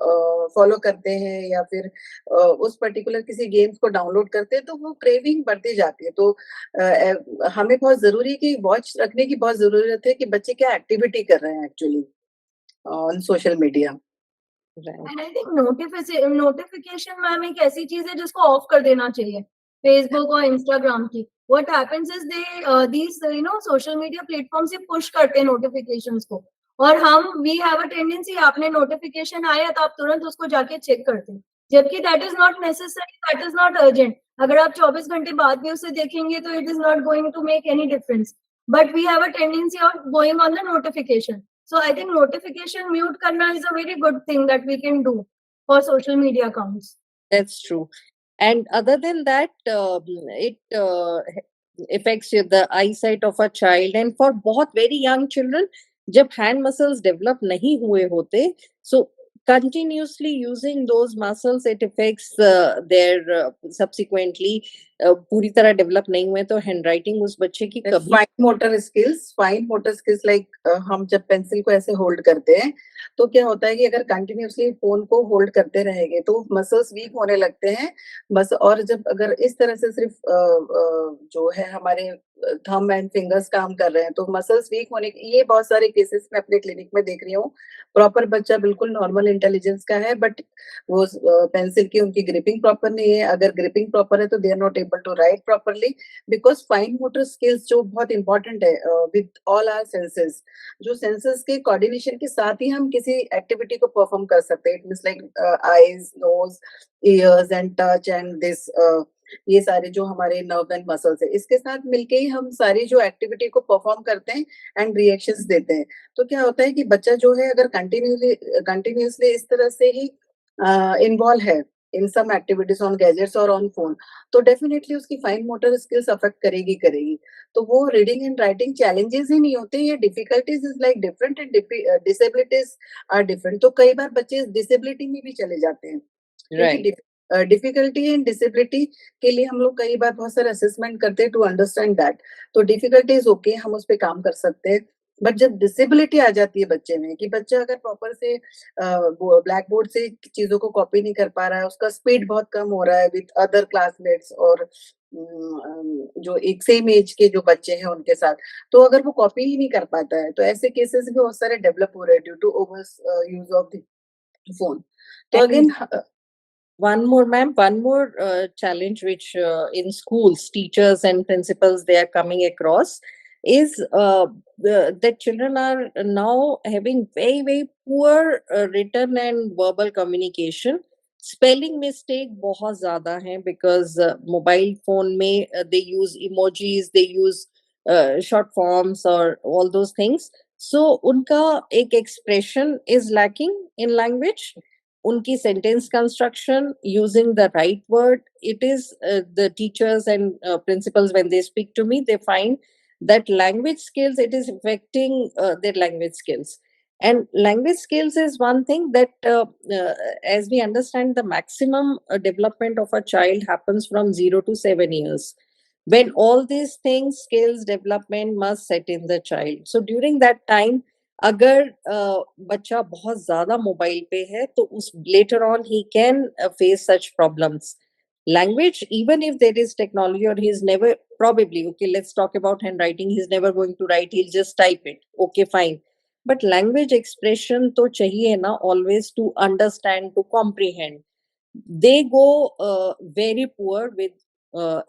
S3: फॉलो करते हैं या फिर उस पर्टिकुलर किसी गेम्स को डाउनलोड करते हैं, तो वो क्रेविंग बढ़ती जाती है. तो हमें बहुत ज़रूरी है कि वॉच रखने की बहुत ज़रूरत है कि बच्चे क्या एक्टिविटी कर रहे हैं actually on social media.
S2: Right.
S1: And I think notification ma'am एक ऐसी चीज है जिसको ऑफ कर देना चाहिए फेसबुक और इंस्टाग्राम की. What happens is they these social media platform से पुश करते हैं नोटिफिकेशंस को, और हम वी हैव अ टेंडेंसी आपने नोटिफिकेशन आया तो आप तुरंत उसको जाके चेक करते हैं, जबकि that is not necessary, that is not urgent. अगर आप 24 घंटे बाद भी उसे देखेंगे तो it is not going to make any difference, but we have a tendency of going on the notification. So I think notification mute karna is a very good thing that we can do for social media accounts.
S2: That's true. And other than that, it affects the eyesight of a child. And for बहुत very young children, जब hand muscles develop नहीं हुए होते, so continuously using those muscles, it affects their subsequently पूरी तरह develop नहीं हुए तो handwriting उस बच्चे की कभी
S3: फाइन मोटर स्किल्स लाइक हम जब पेंसिल को ऐसे होल्ड करते हैं, तो क्या होता है कि अगर कंटिन्यूअसली फोन को होल्ड करते रहेंगे तो मसल्स वीक होने लगते हैं. बस और जब अगर इस तरह से सिर्फ जो है हमारे थंब एंड फिंगर्स काम कर रहे हैं, तो मसल्स वीक होने के ये बहुत सारे केसेस मैं अपने क्लिनिक में देख रही हूँ. प्रॉपर बच्चा बिल्कुल नॉर्मल इंटेलिजेंस का है, बट वो पेंसिल की उनकी ग्रिपिंग प्रॉपर नहीं है. अगर ग्रिपिंग प्रॉपर है तो they are not able to write properly, because fine motor skills जो बहुत इंपॉर्टेंट है विद ऑल आवर सेंसेस. जो सेंसेस के कोऑर्डिनेशन के साथ ही हम किसी एक्टिविटी को परफॉर्म कर सकते हैं. It means like eyes, nose, ears and touch and this ये सारे जो हमारे नर्व एंड मसल्स है, इसके साथ मिलके ही हम सारी जो एक्टिविटी को परफॉर्म करते हैं एंड रिएक्शंस देते हैं. तो क्या होता है कि बच्चा जो है अगर कंटिन्यूअसली इस तरह से ही इन्वॉल्व है in some activities on gadgets और ऑन फोन, तो डेफिनेटली उसकी फाइन मोटर स्किल्स अफेक्ट करेगी. तो वो रीडिंग एंड राइटिंग चैलेंजेस ही नहीं होते, ये difficulties is like different and disabilities are different. तो कई बार बच्चे डिसेबिलिटी में भी चले जाते हैं,
S2: right.
S3: क्योंकि डिफिकल्टी एंड डिसेबिलिटी के लिए हम लोग कई बार बहुत सारे असेसमेंट करते हैं टू अंडरस्टैंड दैट. तो डिफिकल्टी इज ओके, हम उस पर काम कर सकते हैं. बट जब डिसेबिलिटी आ जाती है बच्चे में कि बच्चा अगर प्रॉपर से ब्लैक बोर्ड से चीजों को कॉपी नहीं कर पा रहा है, उसका स्पीड बहुत कम हो रहा है विथ अदर क्लासमेट्स और जो एक सेम एज के जो बच्चे हैं उनके साथ, तो अगर वो कॉपी ही नहीं कर पाता है, तो ऐसे केसेस भी बहुत सारे डेवलप हो रहे हैं due to over use of the phone. तो
S2: And
S3: again
S2: one more, ma'am, one more challenge which in schools, teachers and principals they are coming across is that children are now having very, very poor written and verbal communication. Spelling mistake बहुत ज़्यादा है because mobile phone में they use emojis, they use short forms or all those things. So उनका एक expression is lacking in language. Unki sentence construction using the right word, it is the teachers and principals when they speak to me, they find that language skills, it is affecting their language skills. And language skills is one thing that as we understand, the maximum development of a child happens from 0 to 7 years, when all these things, skills development must set in the child. So during that time, अगर बच्चा बहुत ज्यादा mobile पे है तो उस later on he can face such problems. Language, even if there is technology or he's never probably, okay, let's talk about handwriting, he's never going to write, he'll just type it, okay, fine. But language expression to chahiye na, always to understand, to comprehend. They go very poor with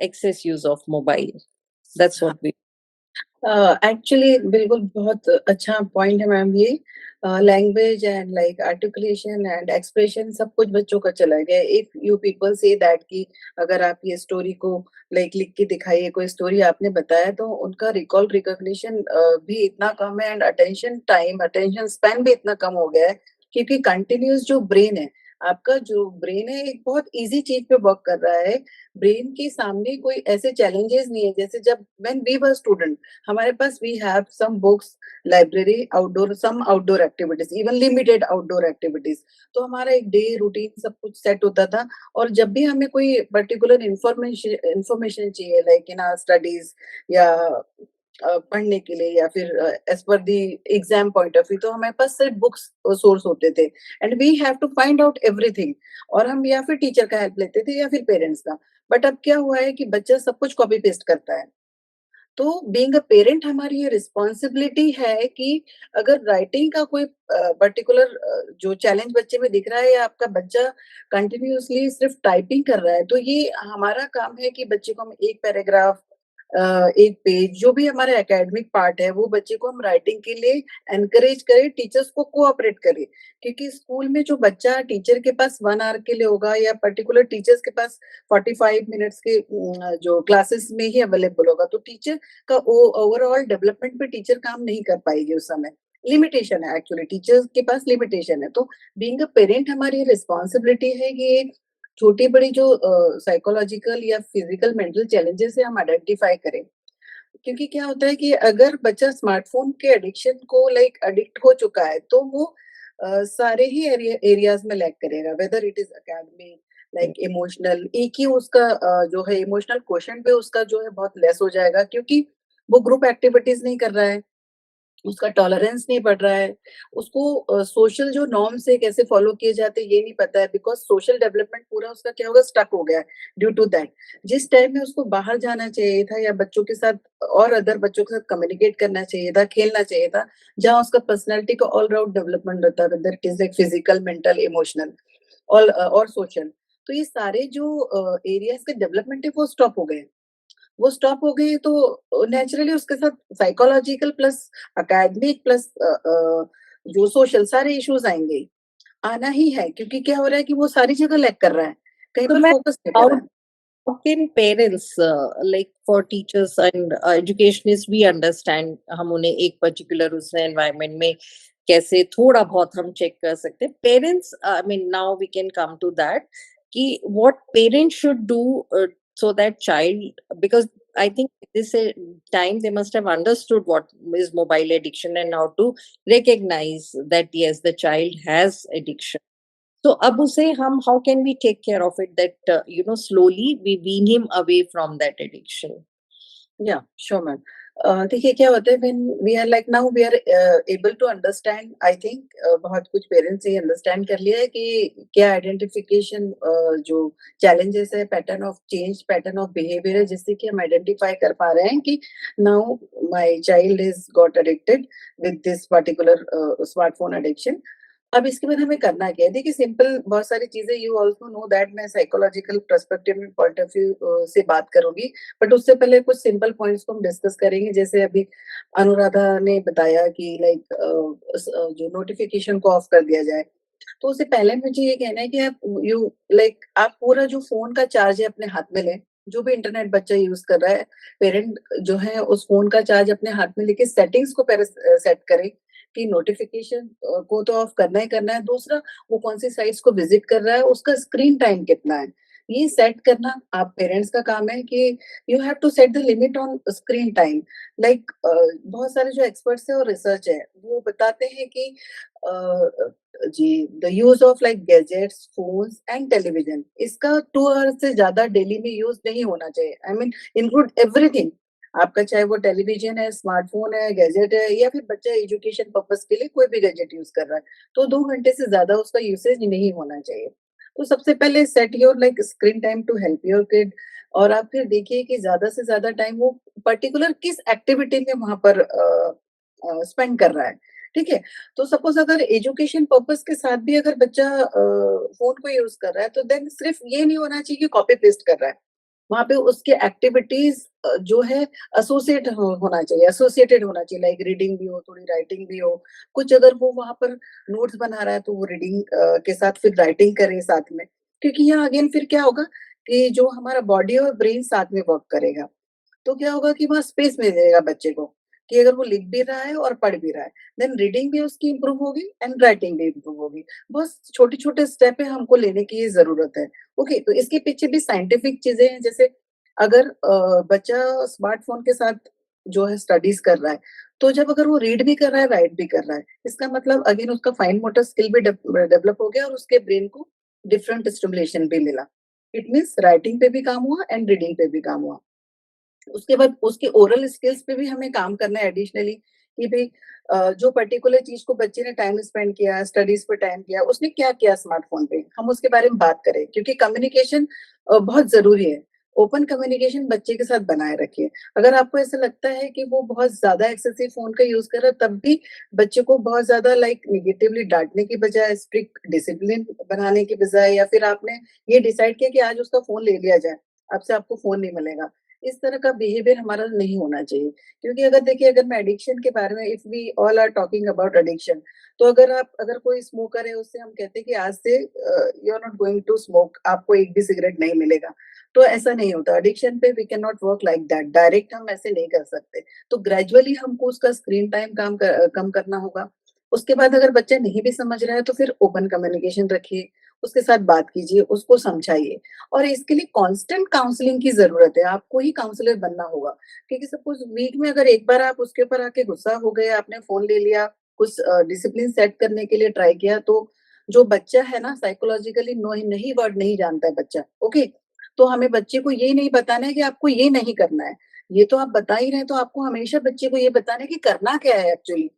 S2: excess use of mobile. That's what we
S3: actually बिल्कुल बहुत अच्छा point है ma'am ये। Language and like articulation and expression सब कुछ बच्चों का चला गया। If you people say that कि अगर आप ये स्टोरी को लाइक लिख के दिखाइए, कोई स्टोरी आपने बताया तो उनका रिकॉल रिकॉग्निशन भी इतना कम है and attention time, attention span भी इतना कम हो गया है क्योंकि कंटिन्यूअस जो ब्रेन है, आपका जो ब्रेन है एक बहुत ईज़ी चीज़ पे वर्क कर रहा है। ब्रेन के सामने कोई ऐसे चैलेंजेस नहीं है जैसे जब व्हेन वी वर स्टूडेंट हमारे पास we have some books, library, outdoor some outdoor activities, even limited outdoor activities. तो हमारा एक डे रूटीन सब कुछ सेट होता था और जब भी हमें कोई पर्टिकुलर इंफॉर्मेशन चाहिए लाइक इन आवर स्टडीज या पढ़ने के लिए या फिर as per the exam point of view तो हमारे पास सिर्फ बुक्स सोर्स होते थे and we have to find out everything. और हम या फिर टीचर का हेल्प लेते थे या फिर पेरेंट्स का। बट अब क्या हुआ है कि बच्चा सब कुछ कॉपी पेस्ट करता है। तो बीइंग अ पेरेंट हमारी ये रिस्पॉन्सिबिलिटी है कि अगर राइटिंग का कोई पर्टिकुलर जो चैलेंज बच्चे में दिख रहा है या आपका बच्चा कंटिन्यूअसली सिर्फ टाइपिंग कर रहा है, तो ये हमारा काम है कि बच्चे को हम एक पैराग्राफ एक पेज जो भी हमारा एकेडमिक पार्ट है, वो बच्चे को हम राइटिंग के लिए एनकरेज करें, टीचर्स को कोऑपरेट करें। क्योंकि स्कूल में जो बच्चा टीचर के पास 1 आवर के लिए होगा या पर्टिकुलर टीचर्स के पास 45 मिनट्स के जो क्लासेस में ही अवेलेबल होगा, तो टीचर का ओ ओवरऑल डेवलपमेंट पे टीचर काम नहीं कर पाएगी उस समय। लिमिटेशन है एक्चुअली टीचर्स के पास लिमिटेशन है। तो बीइंग अ पेरेंट हमारी रिस्पॉन्सिबिलिटी है कि ये छोटी-बड़ी जो साइकोलॉजिकल या फिजिकल मेंटल चैलेंजेस है हम आइडेंटिफाई करें। क्योंकि क्या होता है कि अगर बच्चा स्मार्टफ़ोन के एडिक्शन को लाइक एडिक्ट हो चुका है, तो वो सारे ही एरियाज़ में लैग करेगा, whether it is academic, like emotional. एक ही उसका जो है इमोशनल क्वोशंट भी उसका जो है बहुत लेस हो जाएगा क्योंकि वो ग्रुप एक्टिविटीज़ नहीं कर रहा है। उसका टॉलरेंस नहीं बढ़ रहा है, उसको सोशल जो नॉर्म्स है कैसे फॉलो किए जाते हैं ये नहीं पता है बिकॉज़ सोशल डेवलपमेंट पूरा उसका क्या होगा स्टक हो गया है ड्यू टू दैट। जिस टाइम में उसको बाहर जाना चाहिए था या बच्चों के साथ और अदर बच्चों के साथ कम्युनिकेट करना चाहिए था, खेलना चाहिए था, जहाँ उसका पर्सनैलिटी का ऑल राउंड डेवलपमेंट होता है whether it is like physical, mental, emotional और सोशल। तो ये सारे जो एरियाज़ के डेवलपमेंट है वो स्टॉप हो गए। वो स्टॉप हो गई तो नेचुरली उसके साथ साइकोलॉजिकल प्लस एकेडमिक प्लस जो सोशल सारे इश्यूज आएंगे ही। आना ही है क्योंकि क्या हो रहा है कि वो सारी जगह लैग कर रहा है, कहीं
S2: So,
S3: पर
S2: ma'am,
S3: फोकस नहीं कर
S2: how
S3: रहा है।
S2: how can parents like for teachers and educationists we understand हम उन्हें एक particular उस environment में कैसे थोड़ा बहुत हम चेक कर सकते हैं parents I mean now we can come to that कि what parents should do so that child because I think this time they must have understood what is mobile addiction and how to recognize that yes the child has addiction. So अब उसे हम how can we take care of it that you know slowly we wean him away from that addiction.
S3: या sure ma'am. देखिए क्या होता है when we are like now we are able to understand I think बहुत कुछ parents ये understand कर लिया है कि क्या आइडेंटिफिकेशन जो चैलेंजेस है pattern of change pattern of behaviour है जिससे कि हम आइडेंटिफाई कर पा रहे हैं कि now my child is got addicted with this particular smartphone addiction. अब इसके बाद हमें करना क्या है? देखिए सिंपल बहुत सारी चीज़ें यू आल्सो नो दैट मैं साइकोलॉजिकल पर्सपेक्टिव में पॉइंट ऑफ व्यू से बात करूँगी। बट उससे पहले कुछ सिंपल पॉइंट्स को हम डिस्कस करेंगे। जैसे अभी अनुराधा ने बताया कि लाइक जो नोटिफ़िकेशन को ऑफ कर दिया जाए। तो उससे पहले मुझे ये कहना है कि आप पूरा जो फ़ोन का चार्ज है अपने हाथ में लें। जो भी इंटरनेट बच्चा यूज़ कर रहा है, पेरेंट जो है उस फ़ोन का चार्ज अपने हाथ में लेके सेटिंग्स को पहले सेट करें कि नोटिफ़िकेशन को तो ऑफ करना ही करना है। दूसरा वो कौन-सी साइट्स को विज़िट कर रहा है, उसका स्क्रीन टाइम कितना है। ये सेट करना आप पेरेंट्स का काम है कि you have to set the limit on screen time. बहुत सारे जो एक्सपर्ट्स हैं और रिसर्च है, वो बताते हैं कि अ, जी, the use of like gadgets, phones and television इसका 2 आवर्स से ज़्यादा डेली में यूज़ नहीं होना चाहिए। I mean include everything. आपका चाहे वो टेलीविज़न है, स्मार्टफ़ोन है, गैजेट है या फिर बच्चा एजुकेशन पर्पज़ के लिए कोई भी गैजेट यूज़ कर रहा है, तो 2 घंटे से ज़्यादा उसका यूसेज नहीं होना चाहिए। तो सबसे पहले set your like screen time to help your kid और आप फिर देखिए कि ज़्यादा से ज़्यादा टाइम वो पर्टिकुलर किस एक्टिविटी में वहाँ पर स्पेंड कर रहा है, ठीक है? तो सपोज़ अगर एजुकेशन पर्पज़ के साथ भी अगर बच्चा फ़ोन को यूज़ कर रहा है, तो देन सिर्फ़ ये नहीं होना चाहिए कि कॉपी पेस्ट कर रहा है। वहाँ पे उसके एक्टिविटीज जो है होना चाहिए, एसोसिएटेड होना चाहिए, लाइक रीडिंग भी हो, थोड़ी राइटिंग भी हो। कुछ अगर वो वहाँ पर नोट्स बना रहा है तो वो रीडिंग के साथ फिर राइटिंग करे साथ में, क्योंकि यहाँ अगेन फिर क्या होगा कि जो हमारा बॉडी और ब्रेन साथ में वर्क करेगा, तो क्या होगा कि वहाँ स्पेस मिलेगा बच्चे को कि अगर वो लिख भी रहा है और पढ़ भी रहा है, देन रीडिंग भी उसकी इम्प्रूव होगी एंड राइटिंग भी इम्प्रूव होगी। बहुत छोटे-छोटे स्टेप है, हमको लेने की ज़रूरत है। ओके, तो इसके पीछे भी साइंटिफिक चीज़ें हैं, जैसे अगर बच्चा स्मार्टफ़ोन के साथ जो है स्टडीज़ कर रहा है, तो जब अगर वो रीड भी कर रहा है, राइट भी कर रहा है, इसका मतलब अगेन उसका फाइन मोटर स्किल भी डेवलप हो गया और उसके ब्रेन को डिफरेंट स्टिमुलेशन भी मिला। इट मीन्स राइटिंग पे भी काम हुआ एंड रीडिंग पे भी काम हुआ। उसके बाद उसके ओरल स्किल्स पे भी हमें काम करना है एडिशनली कि भई जो पर्टिकुलर चीज़ को बच्चे ने टाइम स्पेंड किया, स्टडीज़ पे टाइम किया, उसने क्या किया स्मार्टफ़ोन पे, हम उसके बारे में बात करें क्योंकि कम्युनिकेशन बहुत ज़रूरी है। ओपन कम्युनिकेशन बच्चे के साथ बनाए रखिए। अगर आपको ऐसा लगता है कि वो बहुत ज़्यादा एक्सेसिव फ़ोन का यूज़ कर रहा है, तब भी बच्चे को बहुत ज़्यादा लाइक नेगेटिवली डाँटने की बजाय, स्ट्रिक्ट डिसिप्लिन बनाने की बजाय, या फिर आपने ये डिसाइड किया कि आज उसका फ़ोन ले लिया जाए, अब से आपको फ़ोन नहीं मिलेगा। इस तरह का बिहेवियर हमारा नहीं होना चाहिए। क्योंकि अगर देखिए, अगर मैं एडिक्शन के बारे में, if we all are talking about addiction, तो अगर कोई स्मोकर है, उससे हम कहते हैं कि आज से you are not going to smoke, आपको एक भी सिगरेट नहीं मिलेगा। तो ऐसा नहीं होता। एडिक्शन पे we can not work like that, direct हम ऐसे नहीं कर सकते। तो ग्रेजुअली हमको उसका स्क्रीन टाइम कम करना होगा। उसके बाद अगर बच्चा नहीं भी समझ रहा है तो फिर ओपन कम्युनिकेशन रखिए, उसके साथ बात कीजिए, उसको समझाइए। और इसके लिए कांस्टेंट काउंसलिंग की ज़रूरत है, आपको ही काउंसलर बनना होगा। क्योंकि सपोज़ वीक में अगर एक बार आप उसके ऊपर आके गुस्सा हो गए, आपने फ़ोन ले लिया, कुछ डिसिप्लिन सेट करने के लिए ट्राई किया, तो जो बच्चा है ना, साइकोलॉजिकली नहीं वर्ड नहीं जानता है बच्चा, ओके? तो हमें बच्चे को ये नहीं बताना है कि आपको ये नहीं करना है। ये तो आप बता ही रहे हैं, तो आपको हमेशा बच्चे को ये बताना है कि करना क्या है एक्चुअली।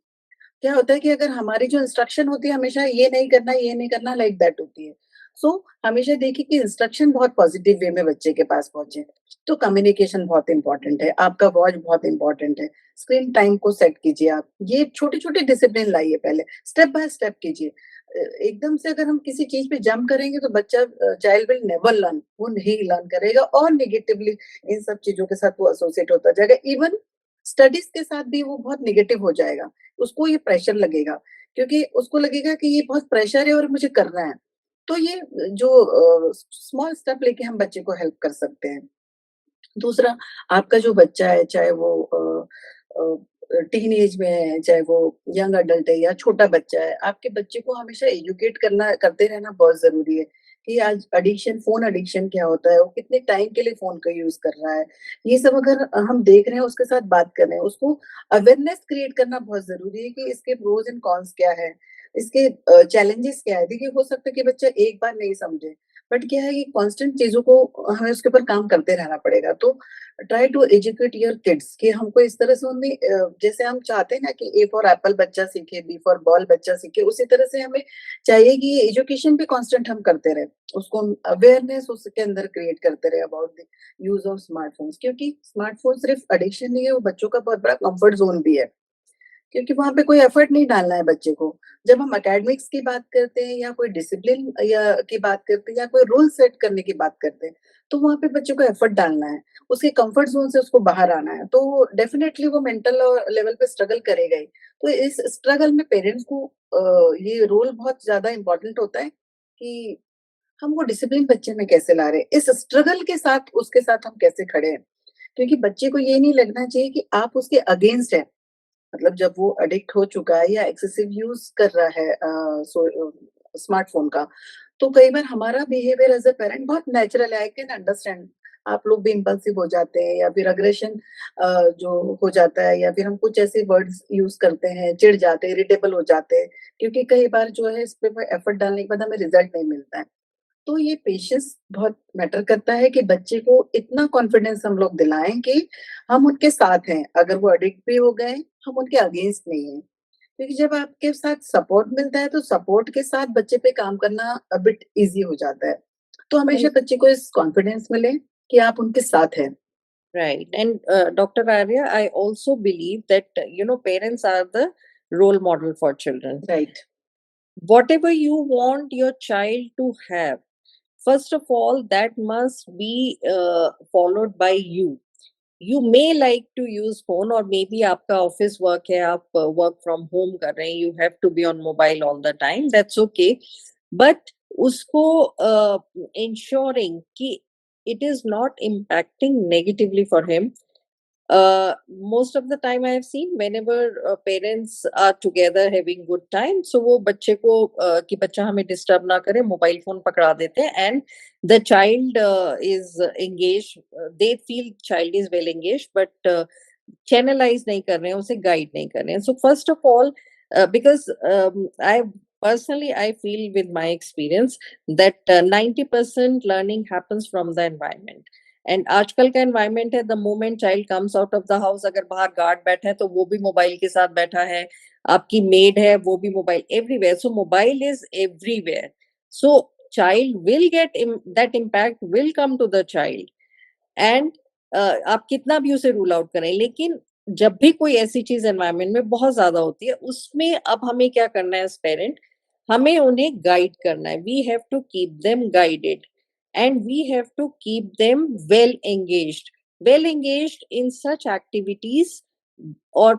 S3: क्या होता है कि अगर हमारी जो इंस्ट्रक्शन होती है हमेशा ये नहीं करना लाइक दैट होती है। सो हमेशा देखिए कि इंस्ट्रक्शन बहुत पॉजिटिव वे में बच्चे के पास पहुँचे। तो कम्युनिकेशन बहुत इम्पोर्टेंट है, आपका वॉच बहुत इम्पोर्टेंट है, स्क्रीन टाइम को सेट कीजिए आप। ये छोटे-छोटे डिसिप्लिन लाइए पहले, स्टेप बाय स्टेप कीजिए। एकदम से अगर हम किसी चीज़ पे जंप करेंगे तो बच्चा चाइल्ड विल नेवर लर्न, वो नहीं लर्न करेगा और नेगेटिवली इन सब चीज़ों के साथ वो एसोसिएट होता जाएगा। इवन स्टडीज़ के साथ भी वो बहुत नेगेटिव हो जाएगा। उसको ये प्रेशर लगेगा, क्योंकि उसको लगेगा कि ये बहुत प्रेशर है और मुझे करना है। तो ये जो स्मॉल स्टेप लेके हम बच्चे को हेल्प कर सकते हैं। दूसरा, आपका जो बच्चा है, चाहे वो टीन एज में है, चाहे वो यंग अडल्ट है या छोटा बच्चा है, आपके बच्चे को हमेशा एजुकेट करते रहना बहुत ज़रूरी है कि आज फ़ोन एडिक्शन क्या होता है, वो कितने टाइम के लिए फ़ोन का यूज़ कर रहा है। ये सब अगर हम देख रहे हैं, उसके साथ बात कर रहे हैं, उसको अवेयरनेस क्रिएट करना बहुत ज़रूरी है कि इसके प्रोस एंड कॉन्स क्या है, इसके चैलेंजेस क्या है। देखिए, हो सकता है कि बच्चा एक बार नहीं समझे, बट क्या है कि कांस्टेंट चीज़ों को हमें उसके ऊपर काम करते रहना पड़ेगा। तो try to educate your kids कि हमको इस तरह से उनमें जैसे हम चाहते हैं ना कि ए फॉर एप्पल बच्चा सीखे, बी फॉर बॉल बच्चा सीखे, उसी तरह से हमें चाहिए कि एजुकेशन भी कांस्टेंट हम करते रहें। उसको अवेयरनेस उसके अंदर क्रिएट करते रहे about the use of smartphones, क्योंकि स्मार्टफ़ोन सिर्फ एडिक्शन नहीं है, वो बच्चों का बहुत बड़ा कम्फर्ट ज़ोन भी है। क्योंकि वहाँ पे कोई एफर्ट नहीं डालना है बच्चे को। जब हम एकेडमिक्स की बात करते हैं या कोई डिसिप्लिन या की बात करते हैं या कोई रूल सेट करने की बात करते हैं, तो वहाँ पे बच्चे को एफर्ट डालना है। उसके कम्फर्ट ज़ोन से उसको बाहर आना है, तो डेफ़िनेटली वो मेंटल लेवल पे स्ट्रगल करेगा ही। तो इस स्ट्रगल में पेरेंट्स को ये रोल बहुत ज़्यादा इम्पोर्टेंट होता है कि हम वो डिसिप्लिन बच्चे में कैसे ला रहे हैं। इस स्ट्रगल के साथ उसके साथ हम कैसे खड़े हैं। क्योंकि बच्चे को ये नहीं लगना चाहिए कि आप उसके अगेंस्ट हैं। मतलब जब वो एडिक्ट हो चुका है या एक्सेसिव यूज़ कर रहा है स्मार्टफ़ोन का, तो कई बार हमारा बिहेवियर एज़ अ पेरेंट बहुत नेचुरल है, आई कैन अंडरस्टैंड। आप लोग भी इम्पल्सिव हो जाते हैं या फिर अग्रेशन जो हो जाता है, या फिर हम कुछ ऐसे वर्ड्स यूज़ करते हैं, चिढ़ जाते हैं, इरिटेबल हो जाते हैं, क्योंकि कई बार जो है इस पे एफर्ट डालने के बाद हमें रिज़ल्ट नहीं मिलता है। तो ये पेशेंस बहुत मैटर करता है कि बच्चे को इतना कॉन्फिडेंस हम लोग दिलाएँ कि हम उनके साथ हैं। अगर वो एडिक्ट भी हो गए, हम उनके अगेंस्ट नहीं हैं। क्योंकि जब आपके साथ सपोर्ट मिलता है, तो सपोर्ट के साथ बच्चे पे काम करना अ बिट ईज़ी हो जाता है। तो हमेशा बच्चे को इस कॉन्फिडेंस मिले कि आप उनके साथ हैं।
S2: Right. And Dr. Arya, I also believe that, parents are the role model for children.
S3: Right,
S2: Whatever you want your child to have, first of all, that must be followed by you. You may like to use phone, or maybe आपका office work है, आप work from home कर रहे हैं, you have to be on mobile all the time, that's okay. But उसको ensuring कि it is not impacting negatively for him. Most of the time I have seen whenever parents are together having good time, so वो बच्चे को कि बच्चा हमें disturb ना करे, mobile phone पकड़ा देते हैं, and the child is engaged. They feel child is well engaged, but channelize नहीं कर रहे हैं, उसे guide नहीं कर रहे हैं. So first of all, because I personally I feel with my experience that 90% learning happens from the environment. And आजकल का एनवायरनमेंट है, the moment child comes out of the house, अगर बाहर गार्ड बैठा है तो वो भी मोबाइल के साथ बैठा है, आपकी मेड है वो भी mobile, everywhere. So mobile is everywhere. So child will get that impact will come to the child. And आप कितना भी उसे रूल आउट करें, लेकिन जब भी कोई ऐसी चीज एनवायरनमेंट में बहुत ज्यादा होती है, उसमें अब हमें क्या करना है एज पेरेंट, हमें उन्हें गाइड करना है. We have to keep them guided, and we have to keep them well engaged in such activities. Or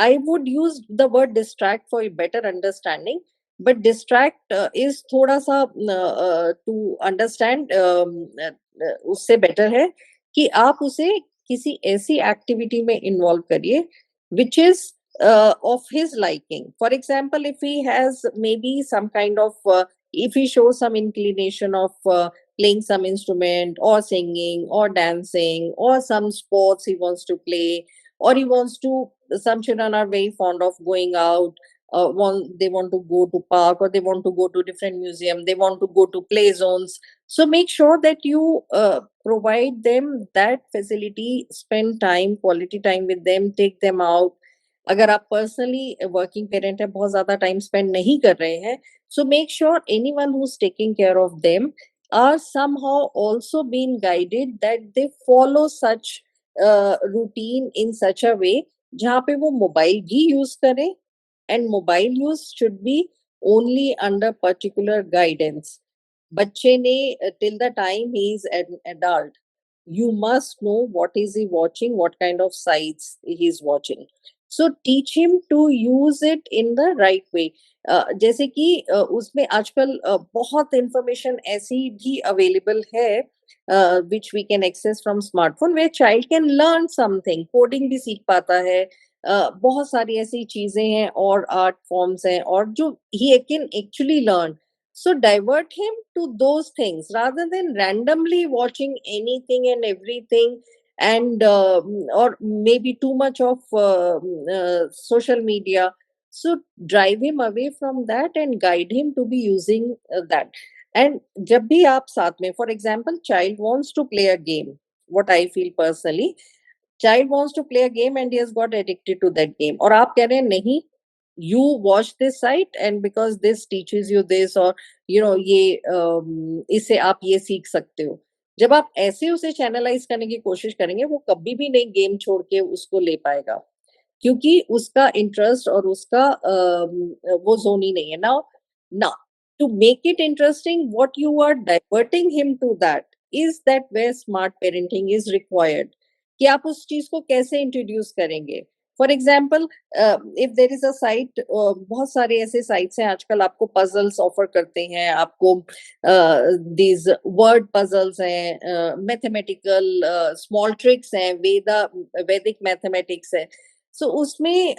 S2: I would use the word distract for a better understanding, but distract is thoda sa to understand, उससे better है कि आप उसे किसी ऐसी activity में involve करिए which is of his liking. For example, if he has maybe some kind of if he shows some inclination of playing some instrument or singing or dancing or some sports he wants to play, or he wants to, some children are very fond of going out, they want to go to park, or they want to go to different museum, they want to go to play zones. So make sure that you provide them that facility, spend time, quality time with them, take them out. अगर आप personally working parent है, बहुत ज्यादा time spend नहीं कर रहे हैं, so make sure anyone who's taking care of them are somehow also being guided that they follow such routine in such a way जहाँ पे वो मोबाइल भी यूज करें, and mobile use should be only under particular guidance. बच्चे ने till the time he is an adult, you must know what is he watching, what kind of sites he is watching. So teach him to use it in the right way. जैसे कि उसमें आजकल बहुत information ऐसी भी available है which we can access from smartphone, where child can learn something, coding भी सीख पाता है. बहुत सारी ऐसी चीजें हैं और आर्ट फॉर्म्स हैं और जो he can actually learn. So divert him to those things rather than randomly watching anything and everything, and or maybe too much of social media. So drive him away from that and guide him to be using that. And जब भी आप साथ में, for example, child wants to play a game, what I feel personally, child wants to play a game and he has got addicted to that game, और आप कह रहे हैं नहीं, you watch this site and because this teaches you this, or you know ये इससे आप ये सीख सकते हो. जब आप ऐसे उसे चैनलाइज करने की कोशिश करेंगे, वो कभी भी नहीं गेम छोड़ के उसको ले पाएगा, क्योंकि उसका इंटरेस्ट और उसका वो जोन ही नहीं है. नाउ ना to make it interesting, what you are diverting him to that is that where smart parenting is required. कि आप उस चीज को कैसे इंट्रोड्यूस करेंगे. For example, if there is a site, बहुत सारे ऐसे साइट्स हैं आजकल, आपको पजल्स ऑफर करते हैं, आपको दीज वर्ड पजल्स हैं, मैथमेटिकल स्मॉल ट्रिक्स हैं, वैदिक मैथमेटिक्स है. सो उसमें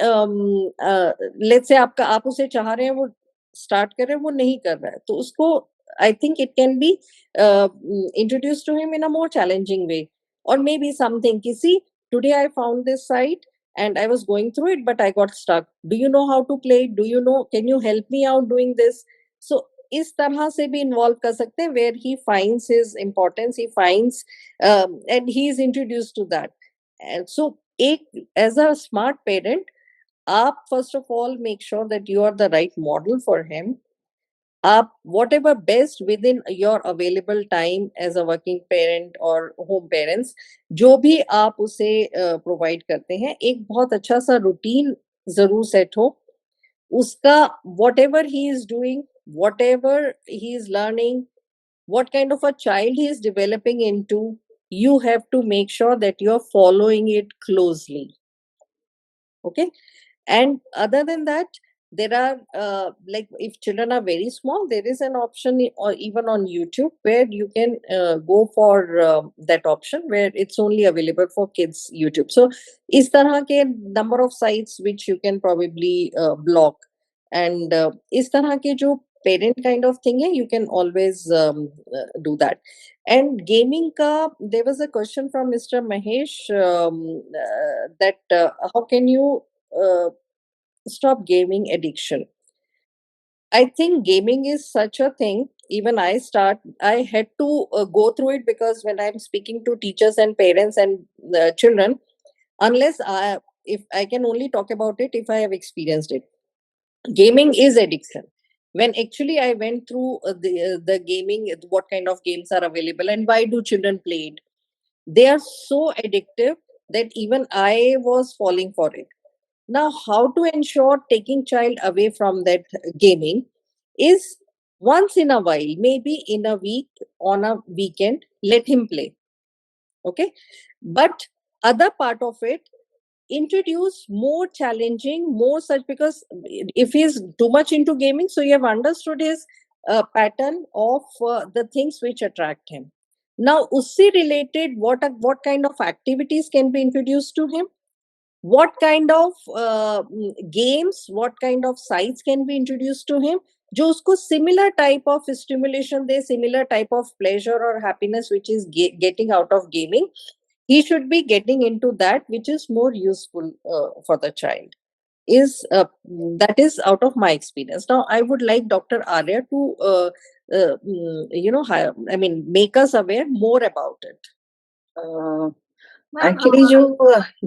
S2: लेट्स से आपका, आप उसे चाह रहे हैं वो स्टार्ट कर रहे हैं, वो नहीं कर रहा है, तो उसको I think it can be introduce to him in a more challenging way. Or maybe something, see, today I found this site and I was going through it, but I got stuck. Do you know how to play? Do you know, can you help me out doing this? So इस तरह से भी involve कर सकते हैं, where he finds his importance, he finds and he is introduced to that. And so एक as a smart parent, आप first of all make sure that you are the right model for him. आप whatever best within your available time as a working parent or home parents, जो भी आप उसे provide करते हैं, एक बहुत अच्छा सा रूटीन जरूर सेट हो. उसका whatever he is doing, whatever he is learning, what kind of a child he is developing into, you have to make sure that you're following it closely. Okay. And other than that, there are like if children are very small, there is an option or even on YouTube where you can go for that option where it's only available for kids YouTube. So is tarah ke number of sites which you can probably block, and is tarah ke jo parent kind of thing hai, you can always do that. And gaming ka, there was a question from Mr. Mahesh that how can you stop gaming addiction. I think gaming is such a thing. Even I had to go through it, because when I'm speaking to teachers and parents and children, unless if I can only talk about it if I have experienced it. Gaming is addiction. When actually I went through the gaming, what kind of games are available and why do children play it, they are so addictive that even I was falling for it. Now, how to ensure taking child away from that gaming is once in a while, maybe in a week, on a weekend, let him play. Okay. But other part of it, introduce more challenging, more such, because if he's too much into gaming, so you have understood his pattern of the things which attract him. Now, usse related, what kind of activities can be introduced to him? What kind of games, what kind of sites can be introduced to him जो उसको similar type of stimulation they, similar type of pleasure or happiness which is getting out of gaming, he should be getting into that which is more useful for the child. That is out of my experience. Now I would like Dr. Arya to make us aware more about it.
S1: Ma'am,
S3: actually जो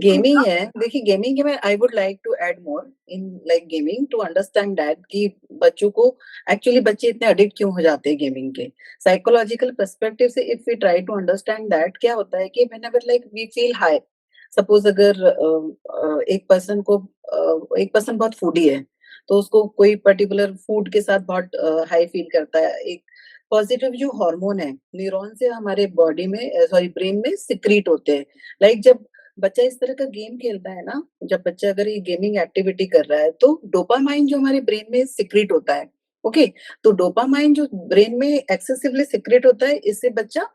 S3: gaming है, देखिए gaming के में I would like to add more in like gaming to understand that कि बच्चों को actually बच्चे इतने एडिक्ट क्यों हो जाते हैं गेमिंग के साइकोलॉजिकल पर्सपेक्टिव से if we try to understand that क्या होता है कि whenever like we feel high suppose अगर एक पर्सन को एक पर्सन बहुत फूडी है तो उसको कोई पर्टिकुलर फूड के साथ बहुत हाई फील करता है एक पॉजिटिव जो हार्मोन है न्यूरॉन से हमारे बॉडी में सॉरी ब्रेन में सिक्रीट होते हैं लाइक जब बच्चा इस तरह का गेम खेलता है ना जब बच्चा अगर ये गेमिंग एक्टिविटी कर रहा है तो डोपामाइन जो हमारे ब्रेन में सिक्रीट होता है ओके तो डोपामाइन जो ब्रेन में एक्सेसिवली सिक्रेट होता है इससे बच्चा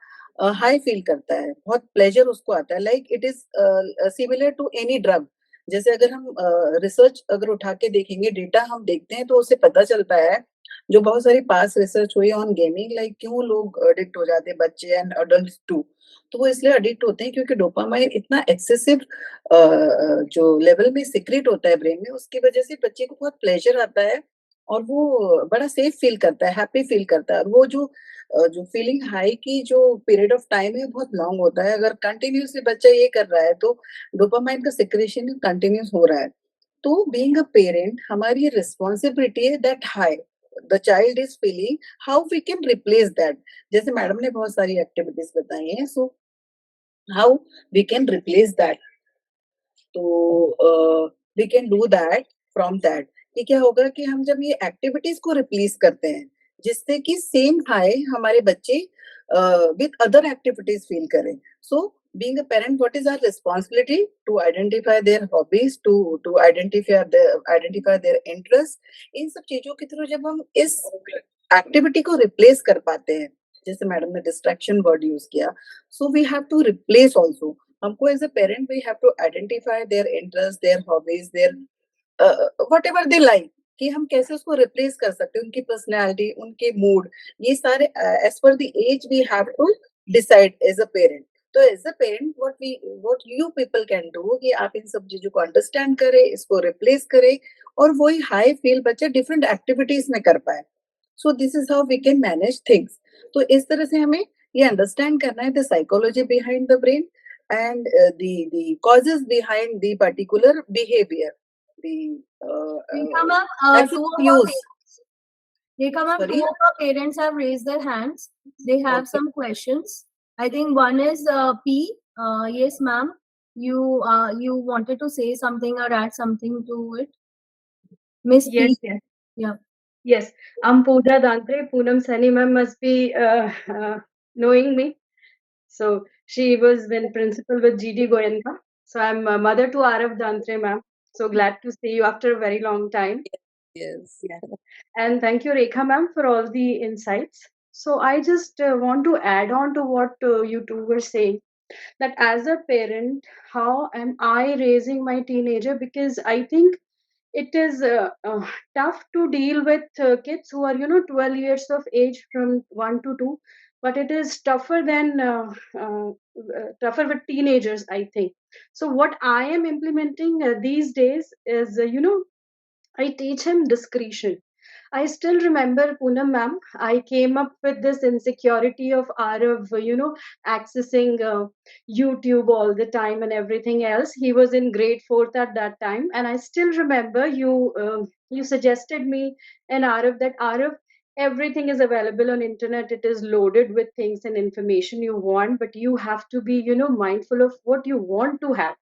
S3: हाई फील करता है बहुत प्लेजर उसको आता है like it is similar to any drug जैसे अगर हम रिसर्च अगर उठा के देखेंगे डेटा हम देखते हैं तो उससे पता चलता है जो बहुत सारी पास रिसर्च हुई ऑन गेमिंग लाइक क्यों लोग एडिक्ट हो जाते हैं बच्चे एंड अडल्ट टू तो वो इसलिए एडिक्ट होते हैं क्योंकि डोपामाइन इतना एक्सेसिव जो लेवल में सिक्रेट होता है ब्रेन में उसकी वजह से बच्चे को बहुत प्लेजर आता है और वो बड़ा सेफ फील करता है हैप्पी फील करता है और वो जो फीलिंग हाई की जो पीरियड ऑफ टाइम है बहुत लॉन्ग होता है अगर कंटिन्यूसली बच्चा ये कर रहा है तो डोपामाइन का सिक्रेशन कंटिन्यूस हो रहा है तो बीइंग अ पेरेंट हमारी रिस्पॉन्सिबिलिटी है that high the child is feeling how we can replace that जैसे मैडम ने बहुत सारी एक्टिविटीज बताई हैं so how we can replace that तो we can do that from that कि क्या होगा कि हम जब ये एक्टिविटीज को रिप्लेस करते हैं जिससे कि सेम हाई हमारे बच्चे विद अदर एक्टिविटीज फील करें सो being a parent what is our responsibility to identify their hobbies to identify their interests इन सब चीजों के थ्रू जब हम इस एक्टिविटी को रिप्लेस कर पाते हैं जैसे मैडम ने डिस्ट्रैक्शन वर्ड यूज किया so we have to replace also हमको as a parent we have to identify their interest their hobbies their whatever they like कि हम कैसे उसको रिप्लेस कर सकते हैं उनकी पर्सनैलिटी उनके मूड ये सारे एज पर the age we have to decide as a parent तो as a parent what you people can do कि आप इन सब चीजों को अंडरस्टैंड करें इसको रिप्लेस करें और वही हाई फील बच्चा डिफरेंट एक्टिविटीज में कर पाए so this is how we can manage things तो इस तरह से हमें ये अंडरस्टैंड करना है the psychology behind the brain and the causes behind the particular behavior the
S1: Rekha ma'am,
S3: as
S1: two
S3: of
S1: of our
S3: use
S1: Rekha ma'am,
S3: Sorry?
S1: two of our parents have raised their hands. They have
S3: Okay.
S1: some questions. I think one is P. Yes, ma'am. You wanted to say something or add something to it, Miss P.
S4: Yes.
S1: Yeah.
S4: Yes, I'm Pooja Dantre. Poonam Sani ma'am must be knowing me. So she was when principal with GD Goenka. So I'm a mother to Arav Dantre ma'am. So glad to see you after a very long time.
S2: Yes.
S4: Yeah. And thank you, Rekha ma'am, for all the insights. So I just want to add on to what you two were saying, that as a parent, how am I raising my teenager? Because I think it is tough to deal with kids who are 12 years of age from 1 to 2, but it is tougher than tougher with teenagers, I think. So what I am implementing these days is I teach him discretion. I still remember, Poonam ma'am, I came up with this insecurity of Arav, accessing YouTube all the time and everything else. He was in grade fourth at that time, and I still remember you suggested me and Arav that Arav, everything is available on internet. It is loaded with things and information you want, but you have to be mindful of what you want to have,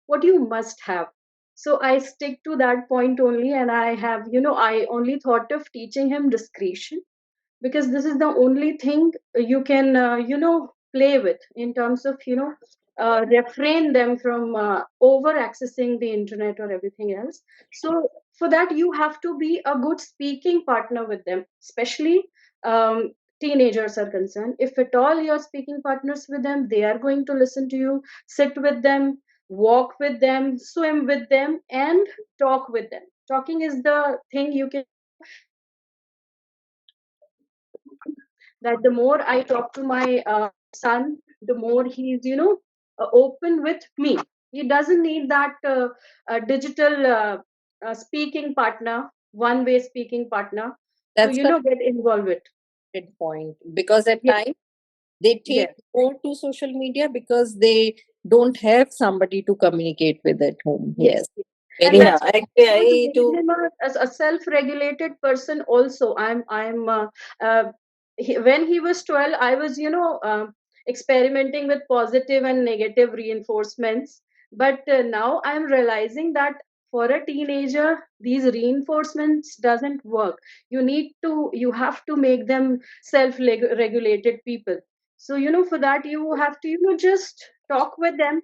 S4: what you must have. So I stick to that point only, and I have I only thought of teaching him discretion, because this is the only thing you can play with in terms of refrain them from over accessing the internet or everything else. So for that you have to be a good speaking partner with them, especially um, teenagers are concerned. If at all you're speaking partners with them, they are going to listen to you. Sit with them, walk with them, swim with them, and talk with them. Talking is the thing you can, that the more I talk to my son, the more he's, open with me. He doesn't need that digital speaking partner, one way speaking partner to,
S2: That's the
S4: get involved with.
S2: good point, because at
S4: Yes,
S2: times they take
S4: yes,
S2: more to social media because they don't have somebody to communicate with at home.
S4: yes.
S2: Yes,
S4: Yes.
S2: very
S4: And
S3: Yeah,
S4: that's
S2: much.
S4: why
S3: actually,
S4: I want to
S3: I
S4: raise
S3: too.
S4: him as a self-regulated person also. Uh, when he was 12, I was, experimenting with positive and negative reinforcements. But now I'm realizing that for a teenager, these reinforcements doesn't work. You have to make them self-regulated people. So, for that, you have to, just talk with them,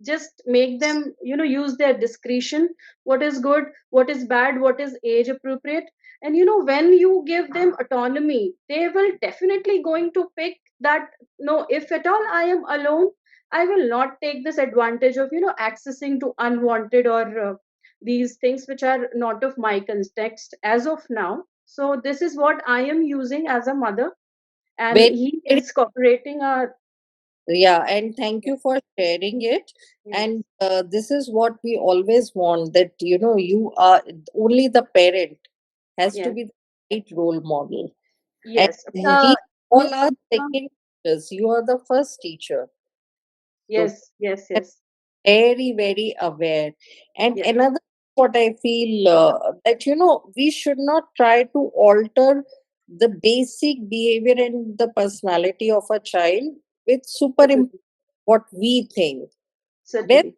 S4: just make them use their discretion, what is good, what is bad, what is age appropriate. And when you give them autonomy, they will definitely going to pick that, no, if at all I am alone, I will not take this advantage of accessing to unwanted or these things which are not of my context as of now. So this is what I am using as a mother, and
S2: Very,
S4: he
S2: very,
S4: is cooperating
S2: yeah, and thank you for sharing it.
S4: yes,
S2: And this is what we always want, that you are only the parent has to
S4: yes,
S2: be the right role model. And
S4: yes,
S1: Uh,
S2: we all
S1: Miss
S2: are
S1: Pooja,
S2: second teachers. You are the first teacher. So
S4: yes, yes, yes,
S2: very, very aware. And
S4: yes.
S2: another, what I feel, that we should not try to alter the basic behavior and the personality of a child with super
S4: Certainly,
S2: what we think. Let's
S4: certainly.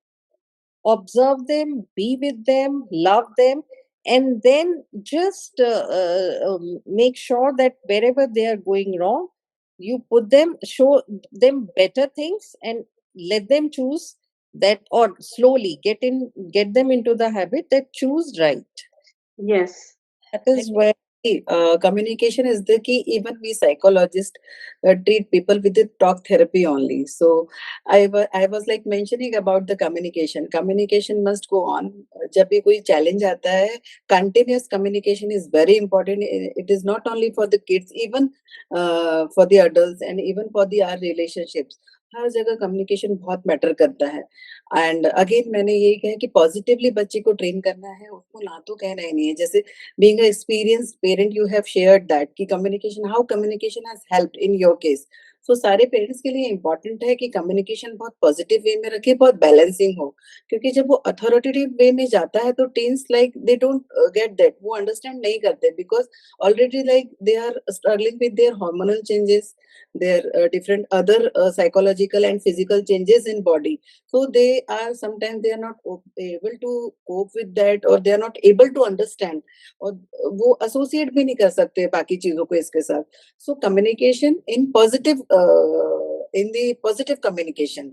S2: observe them, be with them, love them, and then just make sure that wherever they are going wrong, you put them, show them better things, and let them choose that, or slowly get them into the habit that choose right.
S4: Yes,
S2: That is
S3: And
S2: where.
S3: communication is the key. Even we psychologists treat people with the talk therapy only. So I was like mentioning about the communication. Communication must go on. जब भी कोई challenge आता है, continuous communication is very important. It is not only for the kids, even for the adults and even for the our relationships. हर जगह communication बहुत matter करता है. And again मैंने यही कहा कि पॉजिटिवली बच्चे को ट्रेन करना है, उसको ना तो कहना ही नहीं है. जैसे being an experienced parent, you have shared that ki communication, how communication has helped in your case. सो सारे पेरेंट्स के लिए इम्पोर्टेंट है कि कम्युनिकेशन बहुत पॉजिटिव वे में रखे, बहुत बैलेंसिंग हो, क्योंकि जब वो अथॉरिटेटिव वे में जाता है तो teens like they don't get that, वो अंडरस्टैंड नहीं करते, because already like they are struggling with their hormonal changes, their different other psychological and physical changes in body, so they are sometimes they are not able to cope with that, or they are not able to understand, और वो associate भी नहीं कर सकते बाकी चीजों को इसके साथ. So communication in positive in the positive communication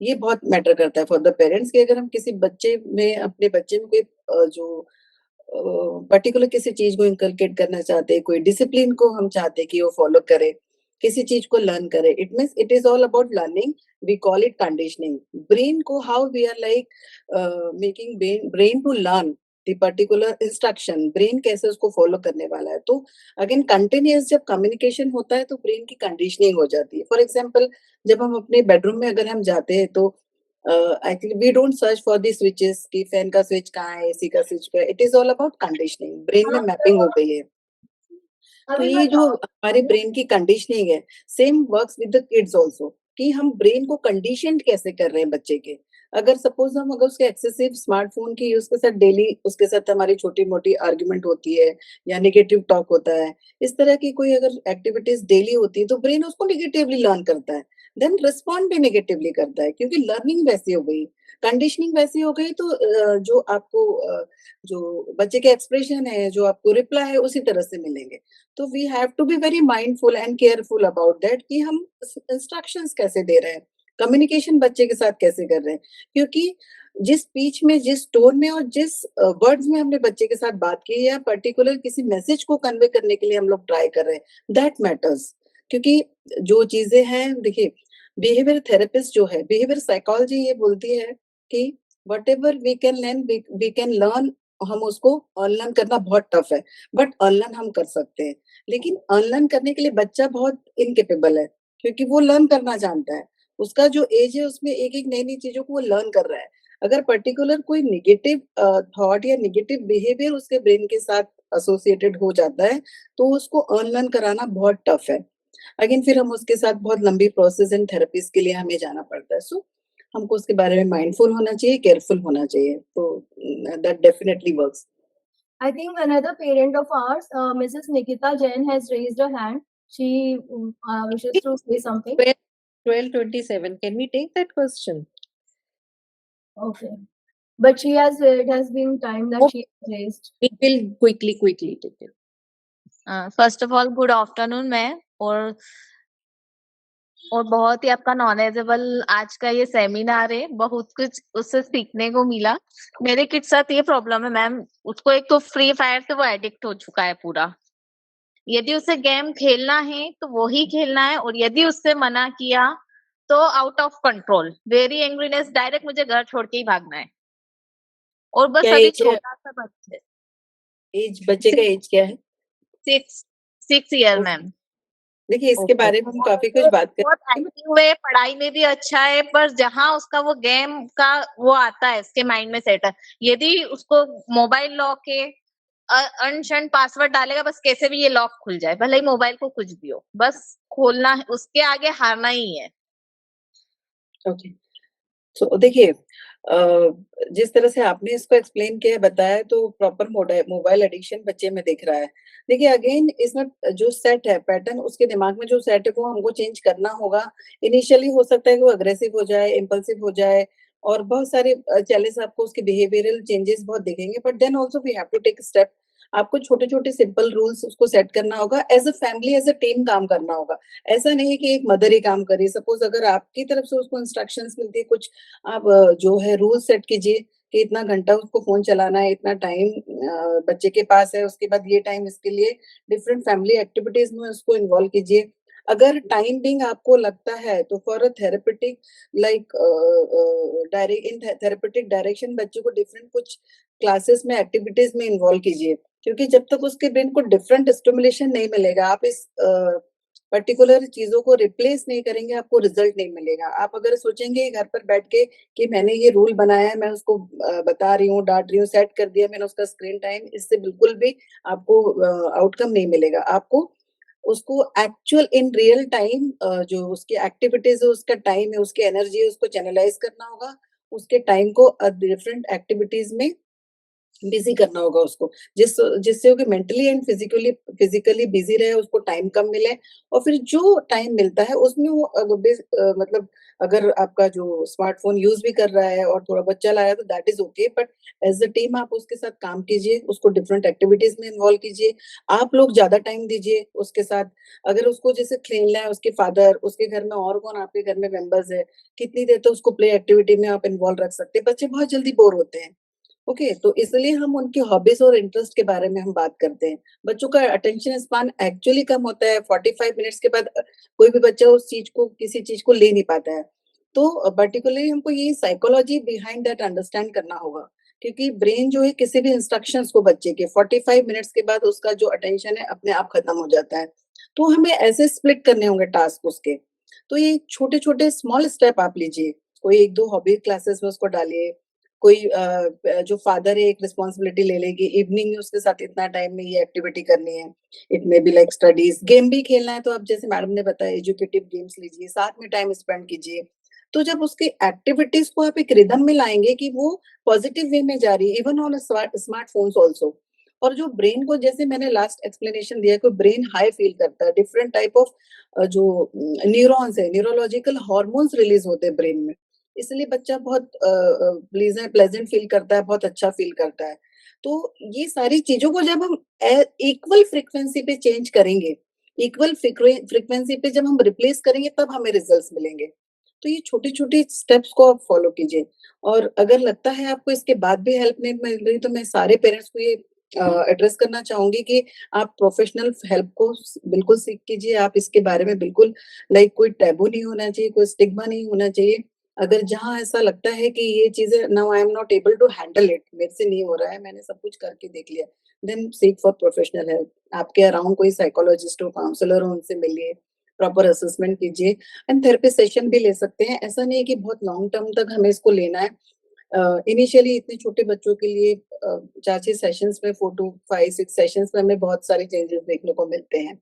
S3: ये बहुत मैटर करता है फॉर द पेरेंट्स, कि अगर हम किसी बच्चे में अपने बच्चे में कोई जो पर्टिकुलर किसी चीज को इंकलकेट करना चाहते हैं, कोई डिसिप्लिन को हम चाहते हैं कि वो फॉलो करे, किसी चीज को लर्न करे, it means it is all about learning, we call it conditioning. Brain को how we are like making brain to learn the particular instruction, brain कैसे उसको फॉलो करने वाला है. तो अगेन कंटिन्यूअस जब कम्युनिकेशन होता है तो ब्रेन की कंडीशनिंग हो जाती है. फॉर एग्जाम्पल जब हम अपने बेडरूम में अगर हम जाते हैं तो actually we don't search for the switches कि फैन का स्विच कहाँ है, एसी का स्विच कहाँ है. It is all about conditioning, brain में मैपिंग हो गई है. तो ये जो हमारे ब्रेन की कंडीशनिंग है, same works with the kids also, कि हम ब्रेन को कंडीशनड कैसे कर रहे हैं बच्चे के. अगर सपोज हम अगर उसके एक्सेसिव स्मार्टफोन की यूज के साथ डेली उसके साथ हमारी छोटी मोटी आर्ग्यूमेंट होती है या नेगेटिव टॉक होता है, इस तरह की कोई अगर एक्टिविटीज डेली होती है तो ब्रेन उसको नेगेटिवली लर्न करता है, देन रिस्पॉन्ड भी नेगेटिवली करता है, क्योंकि लर्निंग वैसी हो गई, कंडीशनिंग वैसी हो गई. तो जो आपको जो बच्चे के एक्सप्रेशन है, जो आपको रिप्लाई है, उसी तरह से मिलेंगे. तो we have to be very mindful and careful about that कि हम इंस्ट्रक्शंस कैसे दे रहे हैं, कम्युनिकेशन बच्चे के साथ कैसे कर रहे हैं, क्योंकि जिस स्पीच में, जिस टोन में और जिस वर्ड्स में हमने बच्चे के साथ बात की या पर्टिकुलर किसी मैसेज को कन्वे करने के लिए हम लोग ट्राई कर रहे हैं, दैट मैटर्स. क्योंकि जो चीजें हैं, देखिए बिहेवियर थेरेपिस्ट जो है, बिहेवियर साइकोलॉजी ये बोलती है कि whatever we can learn, we can learn, हम उसको अनलर्न करना बहुत टफ है, बट अनलर्न हम कर सकते हैं. लेकिन अनलर्न करने के लिए बच्चा बहुत इनकेपेबल है, क्योंकि वो लर्न करना जानता है, उसका जो एज है उसमें एक एक नई नई चीजों को वो लर्न कर रहा है. अगर पर्टिकुलर कोई निगेटिव थॉट या निगेटिव बिहेवियर उसके ब्रेन के साथ एसोसिएटेड हो जाता है तो उसको अनलर्न कराना बहुत टफ है. अगेन फिर हम उसके साथ बहुत लंबी प्रोसेस एंड थेरेपीज के लिए हमें जाना पड़ता है. सो हमको उसके बारे में माइंडफुल होना चाहिए, केयरफुल होना चाहिए. तो that definitely works.
S1: I think another parent of ours, Mrs. Nikita Jain, has raised her hand. She wishes to say something.
S2: 12:27. Can we take that question?
S1: Okay. But she has, it has been time that she has raised.
S2: We will quickly take it.
S5: First of all good afternoon ma'am, और बहुत ही आपका knowledgeable आज का ये seminar है, बहुत कुछ उससे सीखने को मिला. मेरे किड साथ ये प्रॉब्लम है मैम, उसको एक तो फ्री फायर से वो एडिक्ट हो चुका है पूरा. यदि उसे गेम खेलना है तो वो ही खेलना है, और यदि उससे मना किया तो out of control, very angriness, direct मुझे घर छोड़ के ही भागना है. और बस
S3: क्या
S5: अभी
S3: age है?
S5: छोटा सा बच्चे,
S3: एज, बच्चे का एज क्या है?
S5: 6 ईयर मैम.
S3: देखिए इसके बारे में हम काफी कुछ बात कर
S5: बहुत एक्टिव है, पढ़ाई में भी अच्छा है, पर जहाँ उसका वो गेम का वो आता है उसके माइंड में सेट है, यदि उसको मोबाइल लॉक के अनशन पासवर्ड डालेगा, बस कैसे भी ये लॉक खुल जाए, भले ही मोबाइल को कुछ भी हो, बस खोलना है, उसके आगे हारना ही है.
S3: ओके. सो देखिए जिस तरह से आपने इसको एक्सप्लेन किया, बताया, तो प्रॉपर मोबाइल एडिक्शन बच्चे में दिख रहा है. देखिए अगेन इसमें जो सेट है पैटर्न, उसके दिमाग में जो सेट है वो हमको चेंज करना होगा. इनिशियली हो सकता है कि वो अग्रेसिव हो जाए, इम्पल्सिव हो जाए, और बहुत सारे चैलेंज आपको उसके बिहेवियरल चेंजेस बहुत दिखेंगे, but then also we have to take step. आपको छोटे छोटे सिंपल रूल्स उसको सेट करना होगा, as a family, as a team काम करना होगा. ऐसा नहीं है कि एक मदर ही काम करे. सपोज अगर आपकी तरफ से उसको इंस्ट्रक्शंस मिलती है कुछ, आप जो है रूल सेट कीजिए कि इतना घंटा उसको फोन चलाना है, इतना टाइम बच्चे के पास है, उसके बाद ये टाइम इसके लिए डिफरेंट फैमिली एक्टिविटीज में उसको इन्वॉल्व कीजिए. अगर टाइम बिंग आपको लगता है तो for a therapeutic like in therapeutic direction बच्चों को डिफरेंट कुछ क्लासेस में, एक्टिविटीज में इन्वॉल्व कीजिए, क्योंकि जब तक उसके ब्रेन को डिफरेंट स्टिमुलेशन नहीं मिलेगा, आप इस पर्टिकुलर चीजों को रिप्लेस नहीं करेंगे, आपको रिजल्ट नहीं मिलेगा. आप अगर सोचेंगे घर पर बैठ के कि मैंने ये रूल बनाया है, मैं उसको बता रही हूँ, डांट रही हूँ, सेट कर दिया मैंने उसका स्क्रीन टाइम, इससे बिल्कुल भी आपको आउटकम नहीं मिलेगा. आपको उसको एक्चुअल इन रियल टाइम जो उसकी एक्टिविटीज है, उसका टाइम है, उसकी एनर्जी है, उसको चैनलाइज करना होगा, उसके टाइम को डिफरेंट एक्टिविटीज में बिजी करना होगा उसको, जिससे वो कि मेंटली एंड फिजिकली बिजी रहे, उसको टाइम कम मिले, और फिर जो टाइम मिलता है उसमें वो मतलब अगर आपका जो स्मार्टफोन यूज भी कर रहा है और थोड़ा बहुत चला है तो that is okay, but as a team आप उसके साथ काम कीजिए, उसको डिफरेंट एक्टिविटीज में इन्वॉल्व कीजिए, आप लोग ज्यादा टाइम दीजिए उसके साथ। अगर उसको जैसे खेलना है, उसके फादर, उसके घर में और कौन आपके घर में मेंबर्स है, कितनी देर तो उसको प्ले एक्टिविटी में आप इन्वॉल्व रख सकते हैं। बच्चे बहुत जल्दी बोर होते हैं। ओके, तो इसलिए हम उनकी हॉबीज और इंटरेस्ट के बारे में हम बात करते हैं। बच्चों का अटेंशन स्पैन एक्चुअली कम होता है, 45 मिनट्स के बाद कोई भी बच्चा उस चीज को, किसी चीज को ले नहीं पाता है। तो पर्टिकुलरली हमको ये साइकोलॉजी बिहाइंड दैट अंडरस्टैंड करना होगा, क्योंकि ब्रेन जो है किसी भी इंस्ट्रक्शंस को बच्चे के 45 मिनट्स के बाद उसका जो अटेंशन है अपने आप खत्म हो जाता है। तो हमें ऐसे स्प्लिट करने होंगे टास्क उसके। तो ये छोटे-छोटे स्मॉल स्टेप आप लीजिए, कोई 1-2 हॉबी क्लासेस में उसको डालिए, कोई जो फादर है एक रिस्पॉन्सिबिलिटी ले लेगी, इवनिंग में उसके साथ इतना टाइम में ये एक्टिविटी करनी है। It may be like studies, game भी खेलना है तो आप जैसे मैडम ने बताया एजुकेटिव गेम्स लीजिए, साथ में टाइम स्पेंड कीजिए। तो जब उसकी एक्टिविटीज को आप एक रिदम में लाएंगे कि वो पॉजिटिव वे में जा रही है, इवन ऑन स्मार्टफोन्स ऑल्सो। और जो ब्रेन को, जैसे मैंने लास्ट एक्सप्लेनेशन दिया, कि ब्रेन हाई फील करता है, डिफरेंट टाइप ऑफ जो न्यूरॉन्स है, न्यूरोलॉजिकल हार्मोन्स रिलीज होते हैं ब्रेन में, इसलिए बच्चा बहुत प्लेजेंट फील करता है, बहुत अच्छा फील करता है। तो ये सारी चीज़ों को जब हम इक्वल फ्रीक्वेंसी पे चेंज करेंगे, इक्वल फ्रीक्वेंसी पे जब हम रिप्लेस करेंगे, तब हमें रिजल्ट्स मिलेंगे। तो ये छोटी-छोटी स्टेप्स को आप फॉलो कीजिए। और अगर लगता है आपको इसके बाद भी हेल्प नहीं मिल रही, तो मैं सारे पेरेंट्स को ये एड्रेस करना चाहूँगी कि आप प्रोफेशनल हेल्प को बिल्कुल सीख कीजिए। आप इसके बारे में बिल्कुल, लाइक कोई टैबू नहीं होना चाहिए, कोई स्टिग्मा नहीं होना चाहिए। अगर जहाँ ऐसा लगता है कि ये चीज़ें now I am not able to handle it, मेरे से नहीं हो रहा है, मैंने सब कुछ करके देख लिया, then seek for professional help. आपके अराउंड कोई साइकोलॉजिस्ट हो, काउंसलर हो, उनसे मिलिए, प्रॉपर असेसमेंट कीजिए, एंड थेरेपी सेशन भी ले सकते हैं। ऐसा नहीं है कि बहुत लॉन्ग टर्म तक हमें इसको लेना है। इनिशियली इतने छोटे बच्चों के लिए 4-6 सेशंस में, 4 टू 5-6 सेशंस में हमें बहुत सारे चेंजेस देखने को मिलते हैं।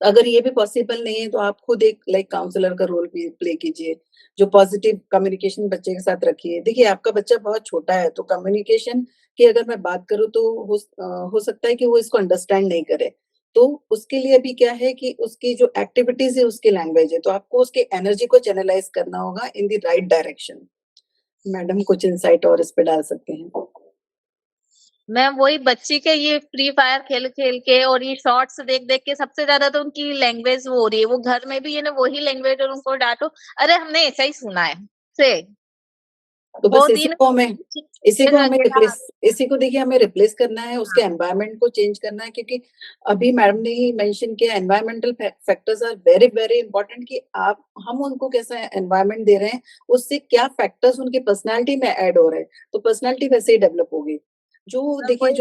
S3: अगर ये भी पॉसिबल नहीं है तो आप खुद एक लाइक काउंसलर का रोल भी प्ले कीजिए, जो पॉजिटिव कम्युनिकेशन बच्चे के साथ रखिए। देखिए, आपका बच्चा बहुत छोटा है, तो कम्युनिकेशन की अगर मैं बात करूँ तो हो सकता है कि वो इसको अंडरस्टैंड नहीं करे। तो उसके लिए अभी क्या है कि उसकी जो एक्टिविटीज़ है उसकी लैंग्वेज है, तो आपको उसकी एनर्जी को चैनलाइज़ करना होगा in the right direction. Madam कुछ इनसाइट और इस पे डाल सकते हैं।
S5: मैम वही बच्चे के ये फ्री फायर खेल खेल के और ये शॉर्ट्स देख देख के सबसे ज्यादा तो उनकी लैंग्वेज वो हो रही है, वो घर में भी है ना वही लैंग्वेज, और उनको डांटो, अरे हमने ऐसा ही सुना है से
S3: तो
S5: वो
S3: बस
S5: दिन
S3: इसी को देखिए हमें रिप्लेस करना है, उसके एनवायरनमेंट को चेंज करना है, क्योंकि अभी मैडम ने ही मेंशन किया, environmental factors are very very important, कि आप हम उनको कैसा एनवायरनमेंट दे रहे हैं, उससे क्या फैक्टर्स उनकी पर्सनालिटी में ऐड हो रहे हैं, तो पर्सनालिटी वैसे ही डेवलप होगी। जो देखिए,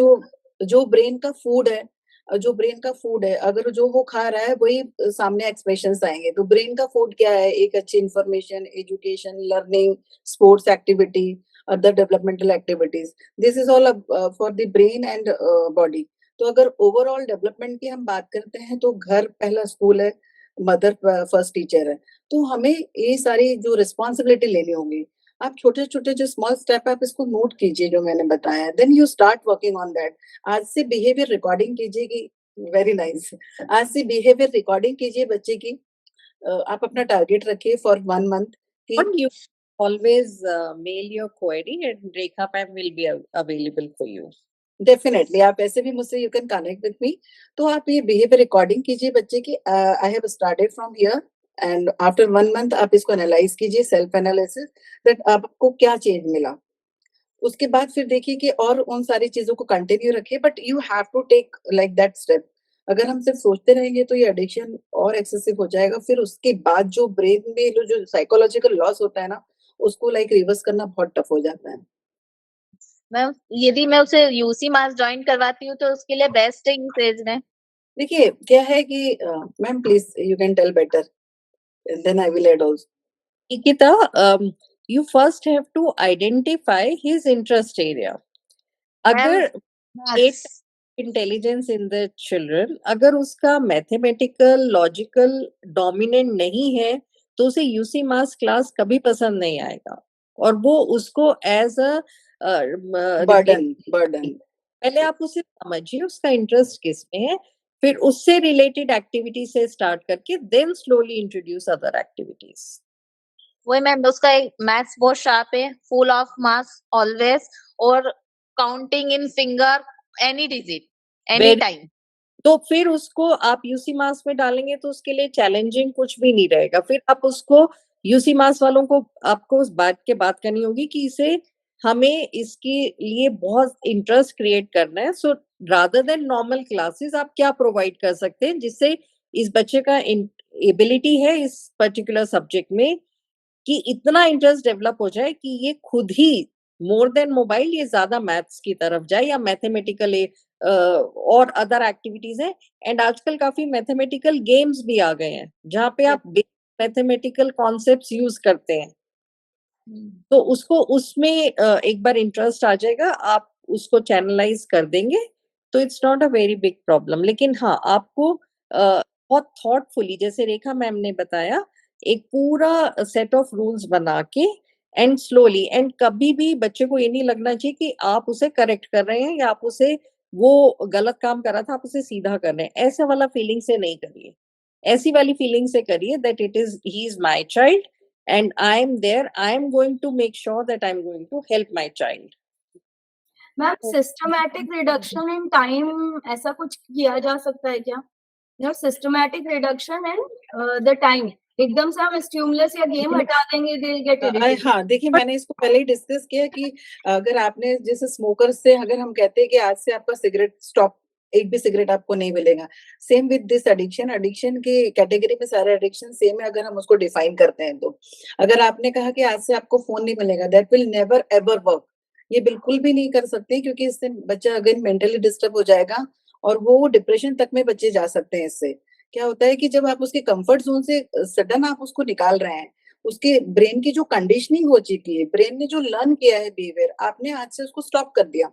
S3: जो ब्रेन का फूड है, जो ब्रेन का फूड है, अगर जो वो खा रहा है वही सामने एक्सप्रेशंस आएंगे। तो ब्रेन का फूड क्या है? एक अच्छी information, education, learning, sports activity, other developmental activities, this is all for the brain and body. तो अगर ओवरऑल डेवलपमेंट की हम बात करते हैं तो घर पहला स्कूल है, मदर फर्स्ट टीचर है। तो हमें ये सारी जो रिस्पॉन्सिबिलिटी लेनी होगी। आप छोटे छोटे जो स्मॉल स्टेप है, आप इसको नोट कीजिए जो मैंने बताया, then you start working on that. आज से बिहेवियर रिकॉर्डिंग कीजिए कि वेरी नाइस आज से बिहेवियर रिकॉर्डिंग कीजिए बच्चे की। आप अपना टारगेट रखिए फॉर 1 मंथ कि
S2: But you always mail your query and Rekha ma'am will be available for you.
S3: Definitely आप ऐसे भी मुझसे you can connect with me. तो आप ये बिहेवियर रिकॉर्डिंग कीजिए बच्चे की। I have started from here, and after 1 month आप इसको एनालाइज कीजिए, सेल्फ एनालिसिस, दैट आपको क्या चेंज मिला। उसके बाद फिर देखिए कि और उन सारी चीजों को कंटिन्यू रखिए, but you have to take like that step. अगर हम सिर्फ सोचते रहेंगे तो ये एडिक्शन और एक्सेसिव हो जाएगा। फिर उसके बाद जो ब्रेन में जो साइकोलॉजिकल लॉस होता है ना, उसको लाइक रिवर्स करना बहुत टफ हो जाता है।
S5: मैम यदि मैं उसे यूसी मास ज्वाइन करवाती हूँ तो उसके लिए बेस्ट है इस एज में?
S3: देखिए क्या है कि ma'am please you can tell better, then I will add also.
S2: Nikita, you first have to identify his interest area.
S5: Ma'am
S2: अगर 8
S5: maths
S2: intelligence in the children, अगर उसका मैथमेटिकल लॉजिकल डोमिनेंट नहीं है तो उसे यूसी मास क्लास कभी पसंद नहीं आएगा, और वो उसको एज अ
S3: बर्डन।
S2: पहले आप उसे समझिए उसका इंटरेस्ट किस में है, फिर उससे रिलेटेड एक्टिविटी से स्टार्ट करके then slowly introduce other activities.
S5: वही मैम, उसका एक मैथ्स बहुत शार्प है, फुल ऑफ मार्क्स ऑलवेज, और counting in finger any digit any
S2: Very-
S5: time.
S2: तो फिर उसको आप यूसी मास में डालेंगे तो उसके लिए चैलेंजिंग कुछ भी नहीं रहेगा। फिर आप उसको यूसी मास वालों को आपको उस बात के बात करनी होगी कि इसे हमें इसके लिए बहुत इंटरेस्ट क्रिएट करना है। So rather than normal classes आप क्या प्रोवाइड कर सकते हैं जिससे इस बच्चे का एबिलिटी है इस पर्टिकुलर सब्जेक्ट में कि इतना इंटरेस्ट डेवलप हो जाए कि ये खुद ही मोर देन मोबाइल ये ज्यादा मैथ्स की तरफ जाए या मैथमेटिकल और अदर एक्टिविटीज है। एंड आजकल काफी मैथमेटिकल गेम्स भी आ गए हैं जहाँ पे आप मैथमेटिकल कॉन्सेप्ट्स यूज करते हैं, तो उसको उसमें एक बार इंटरेस्ट आ जाएगा, आप उसको चैनलाइज कर देंगे तो it's not a very big problem. लेकिन हाँ, आपको बहुत थॉटफुली, जैसे रेखा मैम ने बताया, एक पूरा सेट ऑफ रूल्स बना के एंड स्लोली, एंड कभी भी बच्चे को ये नहीं लगना चाहिए कि आप उसे करेक्ट कर रहे हैं या आप उसे, वो गलत काम कर रहा था आप उसे सीधा कर रहे हैं, ऐसा वाला फीलिंग से नहीं करिए। ऐसी वाली फीलिंग से करिए that it is he is my child and I am there, I am going to make sure that I am going to help my child.
S1: Ma'am, systematic reduction in time ऐसा कुछ किया जा सकता है क्या? Systematic reduction in the time, एकदम से हम स्टिमुलस या गेम हटा देंगे, दे गेट इरिटेटेड।
S3: हाँ, देखिए मैंने इसको पहले ही डिस्कस किया कि अगर आपने जैसे स्मोकर से अगर हम कहते हैं कि आज से आपका सिगरेट स्टॉप, एक भी सिगरेट आपको नहीं मिलेगा। Same with this addiction, addiction की कैटेगरी में सारे एडिक्शन सेम है अगर हम उसको डिफाइन करते हैं तो। अगर आपने कहा कि आज से आपको फोन नहीं मिलेगा, that will never ever work. ये बिल्कुल भी नहीं कर सकते क्योंकि इससे बच्चा अगेन मेंटली डिस्टर्ब हो जाएगा और वो डिप्रेशन तक में बच्चे जा सकते हैं इससे। क्या होता है कि जब आप उसके कंफर्ट जोन से सडन आप उसको निकाल रहे हैं, उसके ब्रेन की जो कंडीशनिंग हो चुकी है, ब्रेन ने जो लर्न किया है बिहेवियर, आपने आज से उसको स्टॉप कर दिया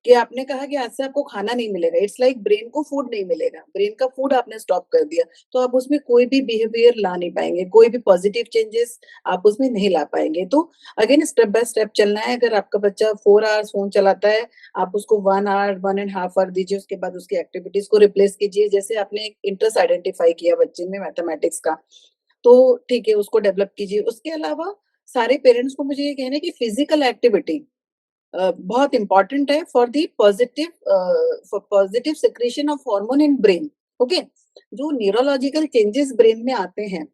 S3: कि आपने कहा कि आज से आपको खाना नहीं मिलेगा। इट्स लाइक ब्रेन को फूड नहीं मिलेगा, ब्रेन का फूड आपने स्टॉप कर दिया, तो आप उसमें कोई भी बिहेवियर ला नहीं पाएंगे, कोई भी पॉजिटिव चेंजेस आप उसमें नहीं ला पाएंगे। तो अगेन स्टेप बाय स्टेप चलना है। अगर आपका बच्चा 4 आवर्स फोन चलाता है, आप उसको 1 आवर 1 एंड हाफ आवर दीजिए, उसके बाद उसकी एक्टिविटीज को रिप्लेस कीजिए। जैसे आपने एक इंटरेस्ट आइडेंटिफाई किया बच्चे में मैथमेटिक्स का, तो ठीक है, उसको डेवलप कीजिए। उसके अलावा सारे पेरेंट्स को मुझे ये कहना है कि फिजिकल एक्टिविटी बहुत इंपॉर्टेंट है for positive secretion of hormone in brain. Okay, जो न्यूरोलॉजिकल चेंजेस ब्रेन में आते हैं,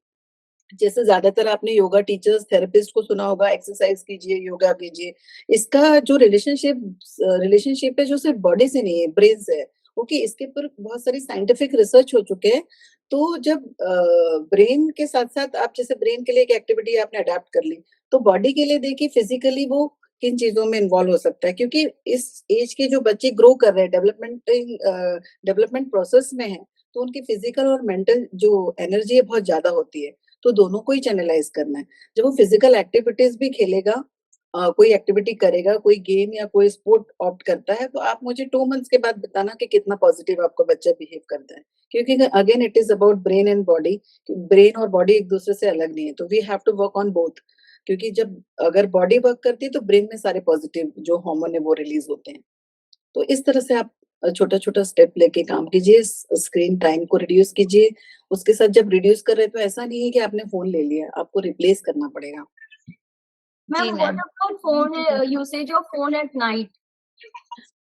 S3: जैसे ज्यादातर आपने योगा टीचर्स थेरेपिस्ट को सुना होगा, एक्सरसाइज कीजिए, योगा कीजिए। इसका जो रिलेशनशिप है जो सिर्फ बॉडी से नहीं है, ब्रेन से है। ओके, इसके ऊपर बहुत सारी साइंटिफिक रिसर्च हो चुके हैं। तो जब ब्रेन के साथ साथ आप जैसे ब्रेन के लिए एक एक्टिविटी आपने अडेप्ट कर ली, तो बॉडी के लिए देखिए फिजिकली वो किन चीजों में इन्वॉल्व हो सकता है, क्योंकि इस एज के जो बच्चे ग्रो कर रहे हैं, डेवलपमेंट प्रोसेस में है, तो उनकी फिजिकल और मेंटल जो एनर्जी है बहुत ज्यादा होती है। तो दोनों को ही चैनलाइज करना है। जब वो फिजिकल एक्टिविटीज भी खेलेगा, कोई एक्टिविटी करेगा, कोई गेम या कोई स्पोर्ट ऑप्ट करता है, तो आप मुझे 2 मंथ्स के बाद बताना कि कितना पॉजिटिव आपका बच्चा बिहेव करता है। क्योंकि again it is about brain and body. Brain और बॉडी एक दूसरे से अलग नहीं है, तो we have to work on both. क्योंकि जब अगर बॉडी वर्क करती है तो ब्रेन में सारे पॉजिटिव जो हार्मोन है वो रिलीज होते हैं। तो इस तरह से आप छोटा-छोटा स्टेप लेके काम कीजिए, स्क्रीन टाइम को रिड्यूस कीजिए। उसके साथ जब रिड्यूस कर रहे हैं तो ऐसा नहीं है कि आपने फ़ोन ले लिया, आपको रिप्लेस करना पड़ेगा।
S5: जी
S1: ma'am,
S5: ma'am.
S1: What about phone usage of phone at night?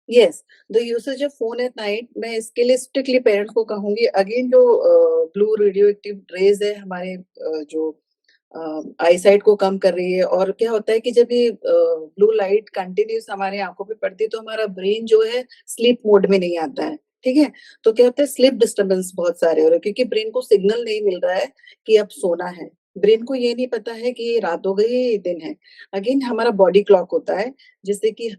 S3: Yes, the usage of phone at night, मैं इसके लिए स्ट्रिक्टली पेरेंट्स को कहूँगी। अगेन जो ब्लू रेडियो एक्टिव रेज़ है हमारे जो आईसाइट को कम कर रही है, और क्या होता है कि जब ये ब्लू लाइट कंटिन्यूस हमारी आंखों पे पड़ती है तो हमारा ब्रेन जो है स्लीप मोड में नहीं आता है। ठीक है, तो क्या होता है, स्लीप डिस्टरबेंस बहुत सारे हो रहे हैं क्योंकि ब्रेन को सिग्नल नहीं मिल रहा है कि अब सोना है। ब्रेन को ये नहीं पता है कि ये रात हो गई है, ये दिन है। अगेन हमारा बॉडी क्लॉक होता है जिससे कि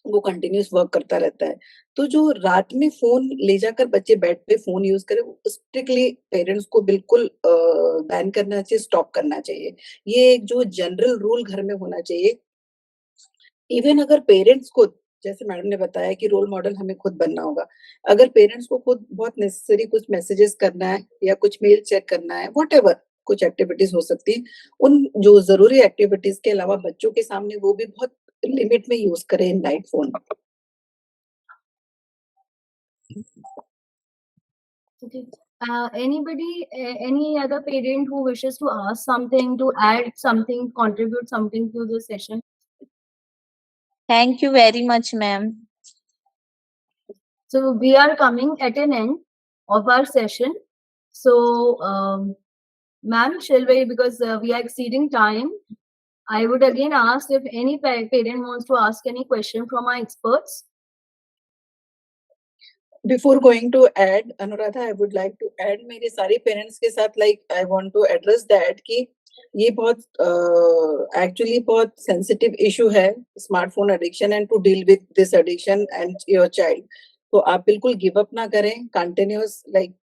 S3: वो कंटिन्यूअस वर्क करता रहता है। तो जो रात में फ़ोन ले जाकर बच्चे बेड पे फ़ोन यूज़ करें, वो स्ट्रिक्टली पेरेंट्स को बिल्कुल बैन करना चाहिए, स्टॉप करना चाहिए। ये एक जो जनरल रूल घर में होना चाहिए। इवन अगर पेरेंट्स को जैसे मैडम ने बताया कि रोल मॉडल हमें खुद बनना होगा। अगर पेरेंट्स को खुद बहुत नेसेसरी कुछ मैसेजेस करना है या कुछ मेल चेक करना है, व्हाटएवर कुछ एक्टिविटीज़ हो सकती हैं, उन जो ज़रूरी एक्टिविटीज़ के अलावा बच्चों के सामने वो भी बहुत लिमिट में यूज़ करें Android phone.
S1: Okay. Any other parent who wishes to ask something, to add something, contribute something to the session?
S5: Thank you very much, ma'am.
S1: So we are coming at an end of our session. So, ma'am, shall we, because we are exceeding time, I would again ask if any parent wants to ask any question from our experts.
S3: Before going to add Anuradha, I would like to add मेरे सारे parents के साथ, like I want to address that कि ये बहुत actually बहुत sensitive issue है smartphone addiction, and to deal with this addiction and your child. तो आप बिल्कुल गिव अप ना करें, कंटिन्यूअस लाइक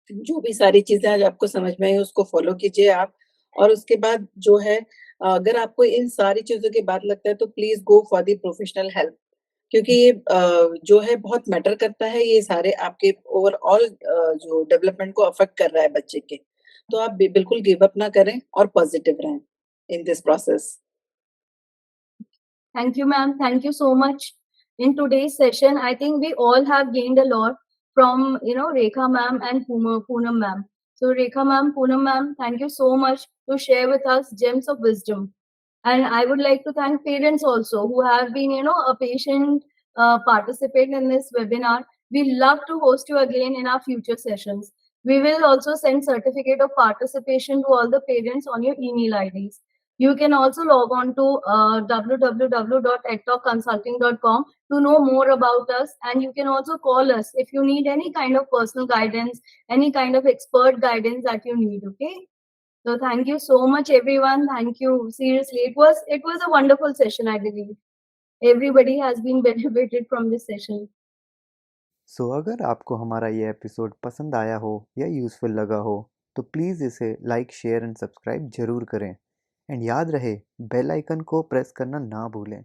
S3: जो भी सारी चीजें आज आपको समझ में आई उसको फॉलो कीजिए आप। और उसके बाद जो है अगर आपको इन सारी चीजों के बाद लगता है तो please go for the professional help, क्योंकि ये जो है बहुत मैटर करता है, ये सारे आपके ओवरऑल जो डेवलपमेंट को अफेक्ट कर रहा है बच्चे के। तो आप बिल्कुल गिव अप ना करें और पॉजिटिव रहें in this process.
S1: Thank you, ma'am. Thank you so much. In today's session, I think we all have gained a lot from, Rekha ma'am and Poonam ma'am. So Rekha ma'am, Poonam ma'am, thank you so much to share with us gems of wisdom. And I would like to thank parents also who have been, a patient participant in this webinar. We love to host you again in our future sessions. We will also send certificate of participation to all the parents on your email IDs. You can also log on to www.edtalkconsulting.com to know more about us, and you can also call us if you need any kind of personal guidance, any kind of expert guidance that you need. Okay. So thank you so much, everyone. Thank you. Seriously, it was a wonderful session, I believe. Everybody has been benefited from this session.
S6: सो अगर आपको हमारा ये episode पसंद आया हो या useful लगा हो तो प्लीज़ इसे लाइक, शेयर एंड सब्सक्राइब ज़रूर करें। एंड याद रहे, बेल आइकन को प्रेस करना ना भूलें